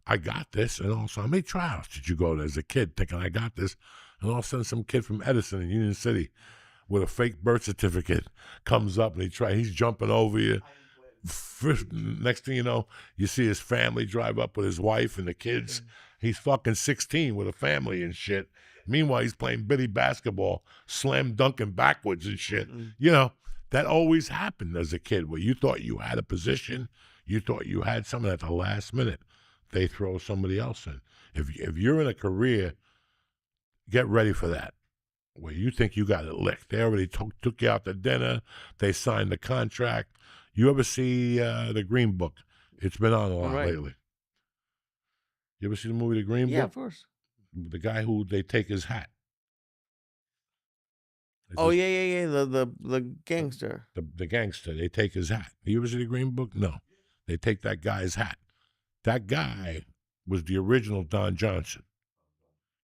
A: I got this. And also, how many tryouts did you go to as a kid thinking I got this? And all of a sudden some kid from Edison in Union City with a fake birth certificate comes up and he's jumping over you. First, next thing you know, you see his family drive up with his wife and the kids. He's fucking 16 with a family and shit. Meanwhile, he's playing bitty basketball, slam dunking backwards and shit.
B: Mm.
A: You know, that always happened as a kid where you thought you had a position, you thought you had something at the last minute. They throw somebody else in. If you're in a career, get ready for that. Where you think you got it licked. They already took you out to dinner. They signed the contract. You ever see the Green Book? It's been on a lot lately. You ever see the movie The Green Book?
B: Yeah, of course.
A: The guy who they take his hat.
B: Yeah. The gangster.
A: The gangster. They take his hat. You ever see The Green Book? No. They take that guy's hat. That guy was the original Don Johnson.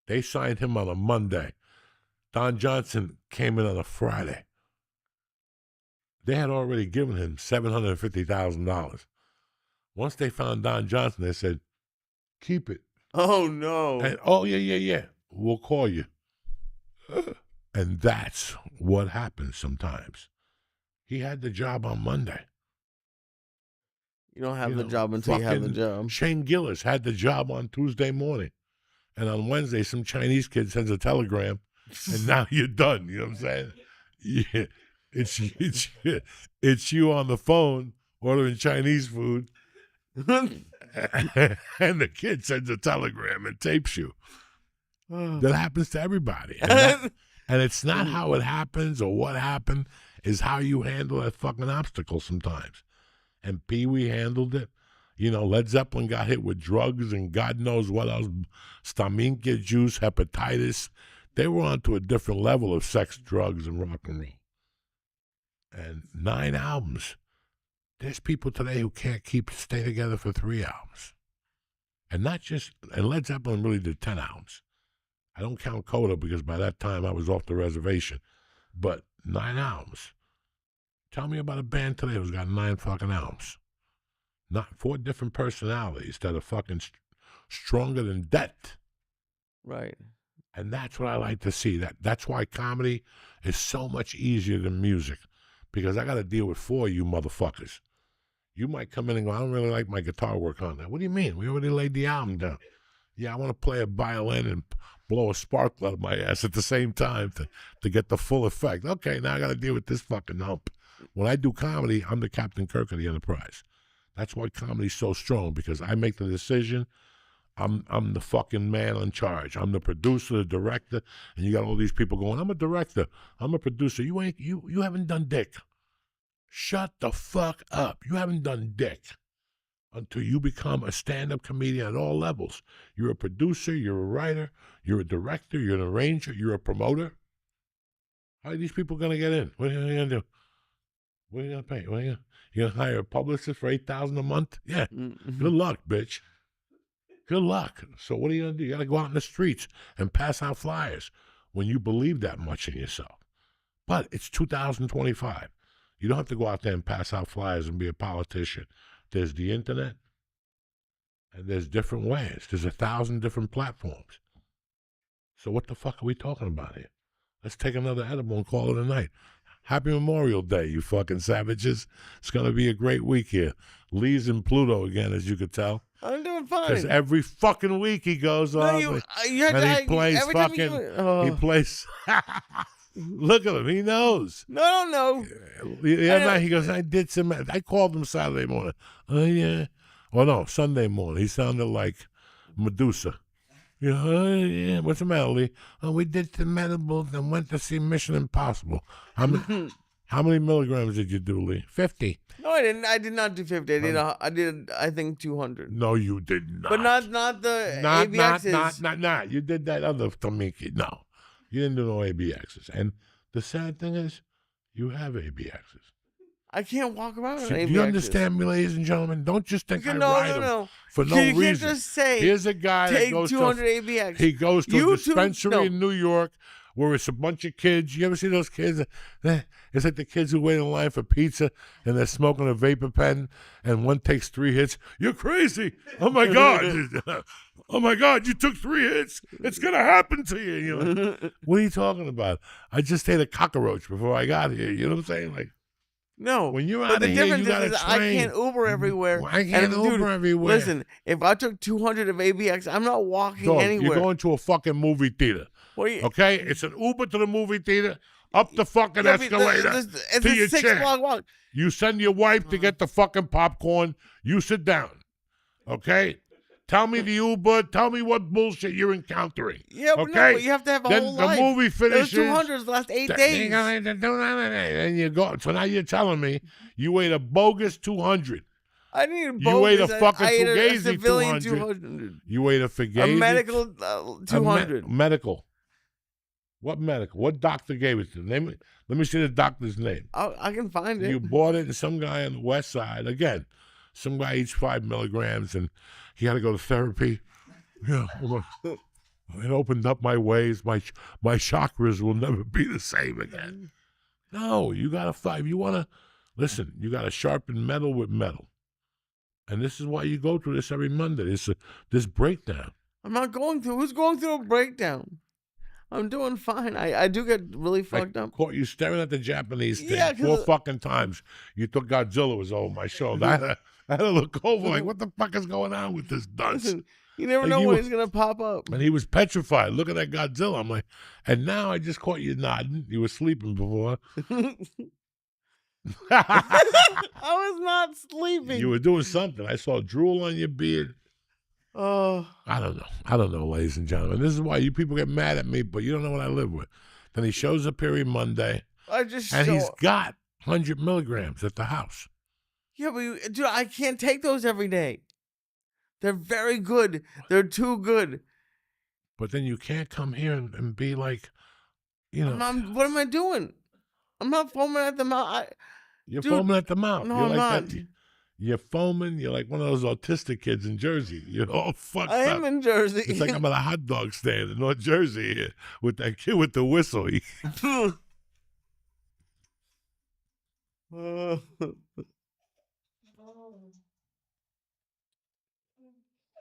A: They signed him on a Monday. Don Johnson came in on a Friday. They had already given him $750,000. Once they found Don Johnson, they said, keep it.
B: Oh, no.
A: And, yeah. We'll call you. And that's what happens sometimes. He had the job on Monday.
B: You don't have the job until you have the job.
A: Shane Gillis had the job on Tuesday morning. And on Wednesday, some Chinese kid sends a telegram, and now you're done. You know what I'm saying? Yeah. It's you on the phone ordering Chinese food, and the kid sends a telegram and tapes you. That happens to everybody. And it's not how it happens or what happened, is how you handle that fucking obstacle sometimes. And Pee-Wee handled it. You know, Led Zeppelin got hit with drugs and God knows what else, Staminka juice, hepatitis. They were on to a different level of sex, drugs, and rock and roll. And 9 albums. There's people today who can't stay together for 3 albums. And Led Zeppelin really did 10 albums. I don't count Coda because by that time I was off the reservation. But 9 albums. Tell me about a band today who's got 9 fucking albums. Not 4 different personalities that are fucking stronger than death.
B: Right.
A: And that's what I like to see. That's why comedy is so much easier than music. Because I got to deal with 4 of you motherfuckers. You might come in and go, I don't really like my guitar work on that. What do you mean? We already laid the album down. Yeah, I want to play a violin and blow a sparkle out of my ass at the same time to get the full effect. Okay, now I got to deal with this fucking hump. When I do comedy, I'm the Captain Kirk of the Enterprise. That's why comedy's so strong, because I make the decision. I'm the fucking man in charge. I'm the producer, the director, and you got all these people going, I'm a director, I'm a producer. You haven't done dick. Shut the fuck up. You haven't done dick until you become a stand-up comedian at all levels. You're a producer, you're a writer, you're a director, you're an arranger, you're a promoter. How are these people going to get in? What are you going to do? What are you going to pay? You going to hire a publicist for $8,000 a month? Yeah.
B: Mm-hmm.
A: Good luck, bitch. Good luck. So what are you going to do? You got to go out in the streets and pass out flyers when you believe that much in yourself. But it's 2025. You don't have to go out there and pass out flyers and be a politician. There's the internet, and there's different ways. There's 1,000 different platforms. So what the fuck are we talking about here? Let's take another edible and call it a night. Happy Memorial Day, you fucking savages. It's going to be a great week here. Lee's in Pluto again, as you could tell.
B: I'm doing fine.
A: Because every fucking week he goes on.
B: No,
A: and he plays fucking. He plays. Look at him. He knows.
B: No, I don't know.
A: The other night he goes, I called him Saturday morning. Oh, yeah. Oh, no, Sunday morning. He sounded like Medusa. You know, oh, yeah, what's the matter, Lee? Oh, we did some edibles and went to see Mission Impossible. How many milligrams did you do, Lee? 50.
B: No, I didn't. I did not do 50. I did. I think 200.
A: No, you did not.
B: But not the ABXs.
A: Not. You did that other Tamiki. No, you didn't do no ABXs. And the sad thing is, you have ABXs.
B: I can't walk around with
A: Do
B: ABXs.
A: you understand me, ladies and gentlemen? Don't just think I ride them for no reason.
B: You can't just say,
A: here's a guy that goes
B: 200 ABXs.
A: He goes to a dispensary in New York where it's a bunch of kids. You ever see those kids? It's like the kids who wait in line for pizza and they're smoking a vapor pen and one takes 3 hits. You're crazy. Oh, my God. Oh, my God, you took 3 hits. It's going to happen to you. You're like, what are you talking about? I just ate a cockroach before I got here. You know what I'm saying? Like,
B: no,
A: when you're out of here, you got to train.
B: I can't Uber everywhere.
A: I can't Uber everywhere.
B: Listen, if I took 200 of ABX, I'm not walking anywhere.
A: You're going to a fucking movie theater.
B: What are you?
A: Okay, it's an Uber to the movie theater, up the fucking
B: Yeah, but
A: escalator
B: it's
A: to
B: a
A: your
B: 6
A: chair.
B: block walk.
A: You send your wife to get the fucking popcorn. You sit down. Okay? Tell me the Uber. Tell me what bullshit you're encountering.
B: Yeah, but
A: okay?
B: no, but you have to have a
A: then
B: whole
A: the
B: life.
A: movie finishes.
B: It was 200s the last 8 days.
A: And you go. So now you're telling me you ate a bogus 200.
B: I didn't eat a bogus.
A: You ate a fucking
B: I ate a
A: Fugazi
B: civilian
A: 200. You ate a Fugazi.
B: A medical 200.
A: Medical. What medical? What doctor gave it to? Let me see the doctor's name.
B: I can find it.
A: You bought it, and some guy on the west side, again, some guy eats 5 milligrams, and he had to go to therapy. Yeah, it opened up my ways. My chakras will never be the same again. No, you got to fight. You want to, listen, you got to sharpen metal with metal. And this is why you go through this every Monday, this breakdown.
B: I'm not going through. Who's going through a breakdown? I'm doing fine. I do get really fucked up.
A: Caught you staring at the Japanese thing
B: Yeah,
A: 4 fucking times. You thought Godzilla was over my shoulder. I had to look over like, what the fuck is going on with this dunce?
B: Listen, you never
A: Like
B: know when he's going to pop up.
A: And he was petrified. Look at that Godzilla. I'm like, and now I just caught you nodding. You were sleeping before.
B: I was not sleeping.
A: You were doing something. I saw drool on your beard.
B: Oh.
A: I don't know, ladies and gentlemen. This is why you people get mad at me, but you don't know what I live with. Then he shows up here Monday, he's got 100 milligrams at the house.
B: Yeah, but dude, I can't take those every day. They're very good. They're too good.
A: But then you can't come here and be like, you know.
B: What am I doing? I'm not foaming at the mouth.
A: You're foaming at the mouth.
B: No,
A: you're
B: I'm
A: like
B: not.
A: That. You're foaming. You're like one of those autistic kids in Jersey. You're all fucked up.
B: I am in Jersey.
A: It's like I'm at a hot dog stand in North Jersey here with that kid with the whistle.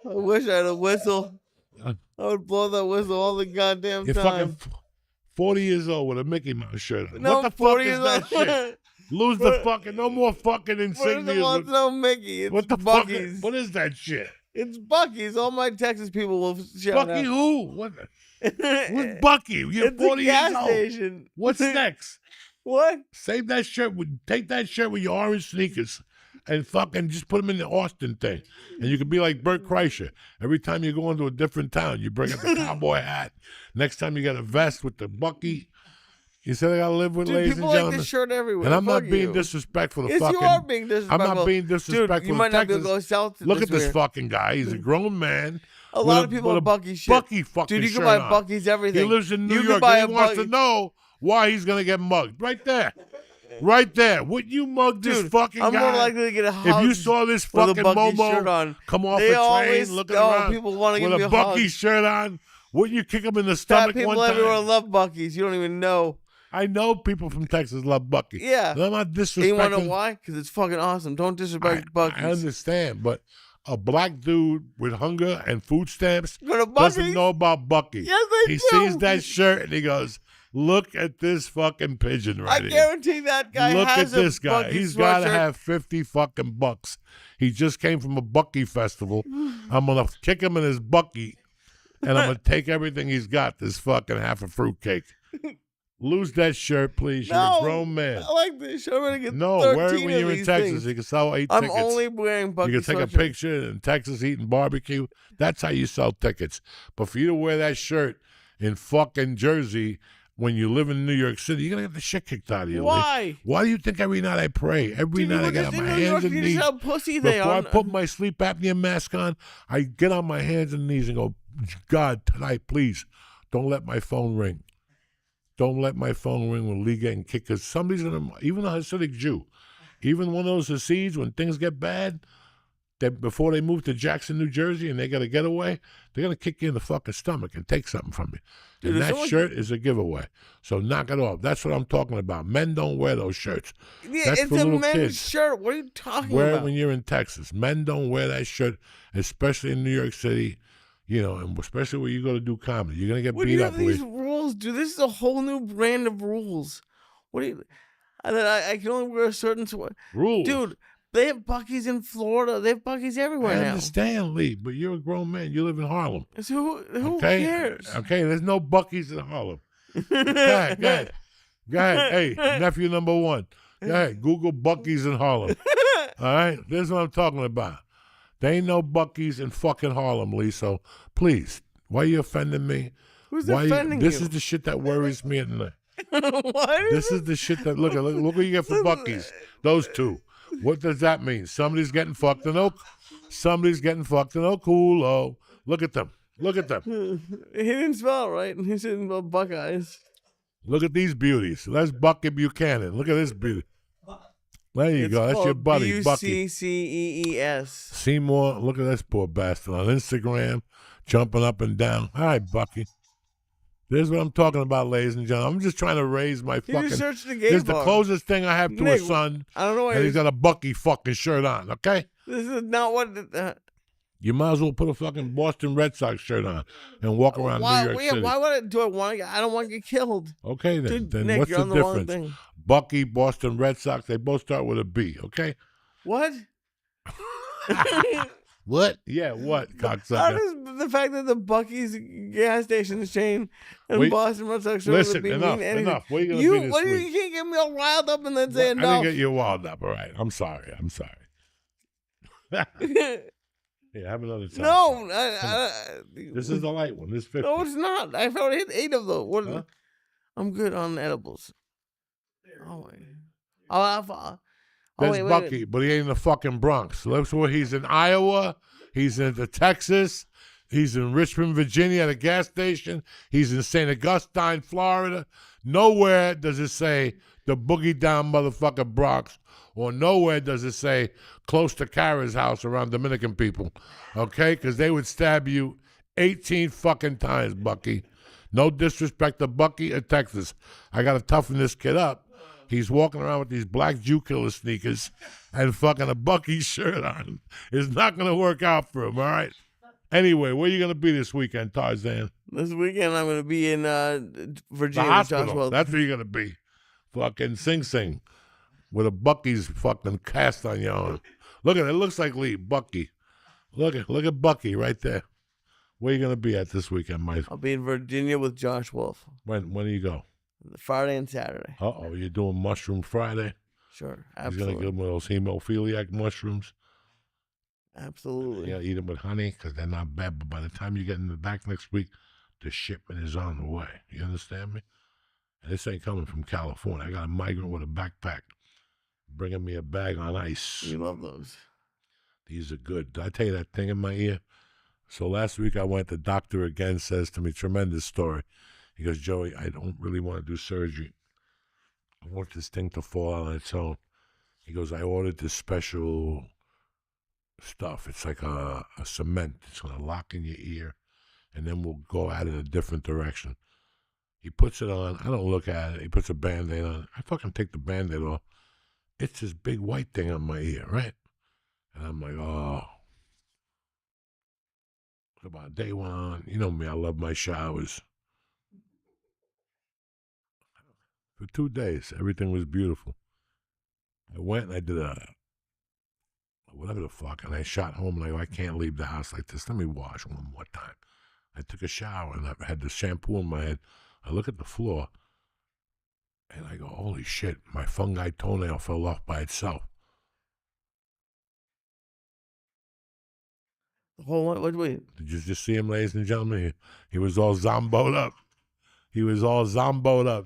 B: I wish I had a whistle. I would blow that whistle all the goddamn
A: You're
B: time.
A: fucking 40 years old with a Mickey Mouse shirt on.
B: No,
A: what the
B: 40
A: fuck is that
B: years
A: shit? Lose the fucking, no more fucking insignias.
B: No Mickey. It's
A: What the
B: Buc-ee's.
A: fuck? What is that shit?
B: It's Buc-ee's. All my Texas people will shout
A: Bucky
B: out.
A: who? What? Who's Bucky? You're
B: It's
A: 40
B: a
A: years
B: gas
A: old.
B: station.
A: What's next?
B: What?
A: Save that shirt. Take that shirt with your orange sneakers and fucking just put them in the Austin thing. And you can be like Bert Kreischer. Every time you go into a different town, you bring up the cowboy hat. Next time you got a vest with the Bucky. You said I gotta live with,
B: Dude,
A: ladies and
B: people
A: gentlemen.
B: like this shirt everywhere.
A: And I'm
B: Fuck
A: not being
B: you.
A: disrespectful to
B: Yes,
A: fucking.
B: you are being disrespectful.
A: I'm not being disrespectful
B: Dude, you
A: to
B: might not be able
A: Texas.
B: to go south.
A: Look at this
B: year.
A: fucking guy. He's a grown man.
B: A lot of people have Bucky shit.
A: Bucky fucking
B: Dude, you can
A: shirt
B: buy
A: on.
B: Bucky's everything.
A: He lives in New
B: You can
A: York.
B: buy
A: And
B: a
A: he wants to
B: Bucky.
A: know why he's gonna get mugged. Right there. Right there. Would you mug this
B: Dude,
A: fucking
B: I'm
A: guy?
B: more likely to get a hug.
A: If you saw this
B: with a
A: fucking
B: Bucky shirt
A: Momo
B: on.
A: come off
B: They
A: a
B: always-
A: train looking
B: oh,
A: around
B: people wanna give
A: with
B: me
A: a
B: a
A: Bucky
B: hug.
A: shirt on, wouldn't you kick him in the
B: Fat
A: stomach
B: people
A: one
B: everywhere
A: time?
B: love Bucky's. You don't even know.
A: I know people from Texas love Bucky.
B: Yeah.
A: And I'm not
B: And you
A: disrespecting.
B: want to know why? Because it's fucking awesome. Don't disrespect Bucky's.
A: I understand, but a black dude with hunger and food stamps
B: Go to
A: doesn't
B: Bucky's?
A: know about Bucky.
B: Yes, they
A: He
B: do.
A: sees that shirt and he goes, "Look at this fucking pigeon right
B: I
A: here.
B: guarantee that guy
A: Look
B: has
A: at this guy.
B: Bucky
A: He's got to
B: sweatshirt.
A: have 50 fucking bucks. He just came from a Bucky festival. I'm going to kick him in his Bucky, and I'm going to take everything he's got, this fucking half a fruitcake. Lose that shirt, please. You're a grown man.
B: I like this shirt. I'm going to get
A: No,
B: 13
A: wear it when
B: of
A: you're in
B: these
A: Texas.
B: things.
A: You can sell 8
B: I'm
A: tickets.
B: only wearing Bucky
A: You can take a
B: sweatshirt.
A: picture in Texas eating barbecue. That's how you sell tickets. But for you to wear that shirt in fucking Jersey when you live in New York City, you're going to get the shit kicked out of you. Lee.
B: Why?
A: Why do you think every night I pray? Every
B: Dude,
A: night I
B: you
A: get
B: just
A: on
B: in
A: my
B: New
A: hands
B: York,
A: and
B: you
A: knees.
B: just how pussy they
A: Before
B: are.
A: I put my sleep apnea mask on, I get on my hands and knees and go, God, tonight, please, don't let my phone ring. Don't let my phone ring when Lee getting kicked. Because somebody's going to, even a Hasidic Jew, even one of those Hasids, when things get bad, before they move to Jackson, New Jersey, and they got a getaway, they're going to kick you in the fucking stomach and take something from you.
B: Dude,
A: And
B: if
A: that
B: someone-
A: shirt is a giveaway. So knock it off. That's what I'm talking about. Men don't wear those shirts.
B: Yeah,
A: That's
B: it's
A: for
B: a
A: little
B: men's
A: kids.
B: shirt. What are you talking
A: Wear
B: about?
A: it when you're in Texas. Men don't wear that shirt, especially in New York City, you know, and especially when you go to do comedy. You're going to get
B: What do
A: beat
B: you
A: up.
B: have these
A: Lee.
B: rules, dude? This is a whole new brand of rules. What do you? And then I can only wear a certain
A: Rules.
B: dude. They have Buc-ee's in Florida. They have Buc-ee's everywhere
A: I
B: now.
A: understand, Lee, but you're a grown man. You live in Harlem.
B: So who
A: Okay?
B: cares?
A: Okay, there's no Buc-ee's in Harlem. Go ahead. Hey, nephew number one. Go ahead. Google Buc-ee's in Harlem. All right? This is what I'm talking about. There ain't no Buc-ee's in fucking Harlem, Lee. So please, why are you offending me?
B: Who's
A: Why
B: offending
A: This
B: you?
A: is the shit that worries me at night.
B: What?
A: This is the shit that look what you get for Buc-ee's. Those two. What does that mean? Somebody's getting fucked in Okulo. Look at them. Look at them.
B: He didn't spell it right. He said Buckeyes.
A: Look at these beauties. That's Bucky Buchanan. Look at this beauty. There you go. That's your buddy, Bucky.
B: Buccees.
A: Seymour, look at this poor bastard on Instagram, jumping up and down. All right, Bucky. This is what I'm talking about, ladies and gentlemen. I'm just trying to raise my
B: You
A: fucking.
B: just searched the gay
A: This is
B: bar.
A: the closest thing I have to
B: Nick,
A: a son,
B: I don't know why
A: and he's got a Bucky fucking shirt on. Okay.
B: This is not what.
A: You might as well put a fucking Boston Red Sox shirt on and walk around New York City.
B: Why would I do? I don't want to get killed.
A: Okay, then.
B: Dude,
A: Then
B: Nick,
A: what's
B: you're
A: the
B: on the wrong
A: difference?
B: thing.
A: Bucky, Boston Red Sox, they both start with a B, okay?
B: What?
A: What? Yeah, what,
B: How
A: cocksucker?
B: does the fact that the Buc-ee's gas station chain and
A: Wait,
B: Boston Red Sox
A: Listen,
B: mean
A: enough.
B: anything?
A: What are you going to be this
B: What do
A: week?
B: you can't get me all riled up and then say
A: I
B: no.
A: didn't get you wild up, all right? I'm sorry. Yeah, have another time.
B: No,
A: This is the light one. This 50.
B: no, it's not. I've already hit 8 of those. What?
A: Huh?
B: I'm good on edibles. Oh wait.
A: There's Bucky, but he ain't in the fucking Bronx. That's where he's in Iowa. He's in Texas. He's in Richmond, Virginia at a gas station. He's in St. Augustine, Florida. Nowhere does it say the boogie down motherfucking Bronx, or nowhere does it say close to Kara's house around Dominican people. Okay? Because they would stab you 18 fucking times, Bucky. No disrespect to Bucky or Texas. I got to toughen this kid up. He's walking around with these black Jew killer sneakers and fucking a Bucky shirt on. It's not going to work out for him, all right? Anyway, where you going to be this weekend, Tarzan?
B: This weekend I'm going to be in
A: The
B: Virginia.
A: hospital. That's where you're going to be. Fucking Sing Sing with a Bucky's fucking cast on your arm. Look at it. It looks like Lee. Bucky. Look at Bucky right there. Where you going to be at this weekend, Mike?
B: I'll be in Virginia with Josh Wolf.
A: When do you go?
B: Friday and Saturday.
A: Uh-oh, you're doing Mushroom Friday?
B: Sure,
A: He's
B: absolutely.
A: going to give him those hemophiliac mushrooms.
B: Absolutely.
A: Yeah, eat them with honey because they're not bad. But by the time you get in the back next week, the shipment is on the way. You understand me? And this ain't coming from California. I got a migrant with a backpack bringing me a bag on ice.
B: You love those.
A: These are good. Did I tell you that thing in my ear? So last week I went, the doctor again says to me, tremendous story. He goes, Joey, I don't really want to do surgery. I want this thing to fall out on its own. He goes, I ordered this special stuff. It's like a cement. It's going to lock in your ear, and then we'll go at it a different direction. He puts it on. I don't look at it. He puts a Band-Aid on. I fucking take the Band-Aid off. It's this big white thing on my ear, right? And I'm like, oh. About day one, you know me, I love my showers. For 2 days, everything was beautiful. I went and I did whatever the fuck, and I shot home and I go, I can't leave the house like this. Let me wash one more time. I took a shower and I had the shampoo in my head. I look at the floor and I go, holy shit, my fungi toenail fell off by itself.
B: Wait.
A: Did you just see him, ladies and gentlemen? He was all zomboed up.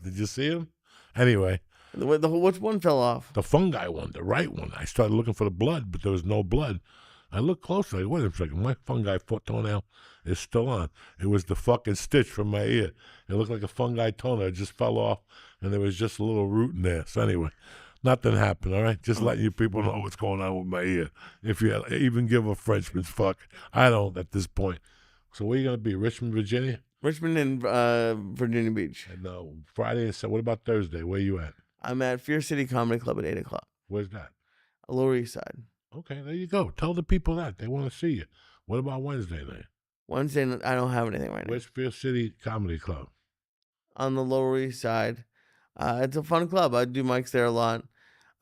A: Did you see him? Anyway.
B: Which one fell off?
A: The fungi one, the right one. I started looking for the blood, but there was no blood. I looked closer. Wait a second. My fungi toenail is still on. It was the fucking stitch from my ear. It looked like a fungi toenail. It just fell off, and there was just a little root in there. So anyway, nothing happened, all right? Just letting you people know what's going on with my ear. If you even give a Frenchman's fuck. I don't at this point. So where you going to be? Richmond, Virginia?
B: Richmond and Virginia Beach.
A: And Friday and Saturday. What about Thursday? Where you at?
B: I'm at Fear City Comedy Club at 8 o'clock.
A: Where's that?
B: Lower East Side.
A: Okay, there you go. Tell the people that. They want to see you. What about Wednesday night?
B: Wednesday, I don't have anything right now.
A: Where's Fear City Comedy Club?
B: On the Lower East Side. It's a fun club. I do mics there a lot.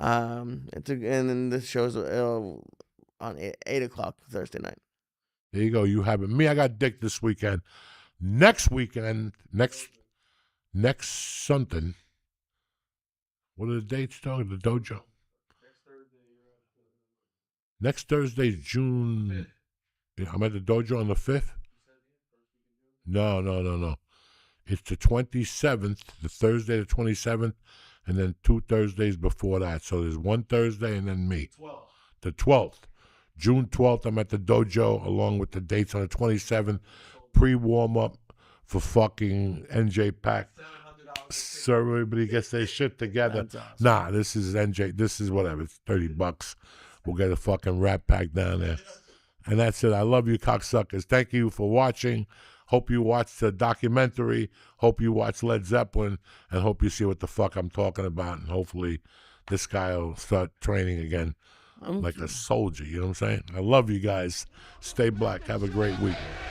B: And then this show's on 8 o'clock Thursday night.
A: There you go. You have it. Me, I got dick this weekend. Next weekend, next something. What are the dates, Dog? The dojo. Next Thursday is June. Yeah, I'm at the dojo on the 5th. No. It's the 27th, the Thursday the 27th, and then 2 Thursdays before that. So there's 1 Thursday and then me. The 12th. June 12th, I'm at the dojo along with the dates on the 27th. Pre-warm-up for fucking NJ Pack. So everybody gets their shit together.
B: That's awesome.
A: Nah, this is NJ. This is whatever. It's $30. We'll get a fucking Rat Pack down there. And that's it. I love you, cocksuckers. Thank you for watching. Hope you watched the documentary. Hope you watch Led Zeppelin. And hope you see what the fuck I'm talking about. And hopefully this guy will start training again like a soldier. You know what I'm saying? I love you guys. Stay black. Have a great week.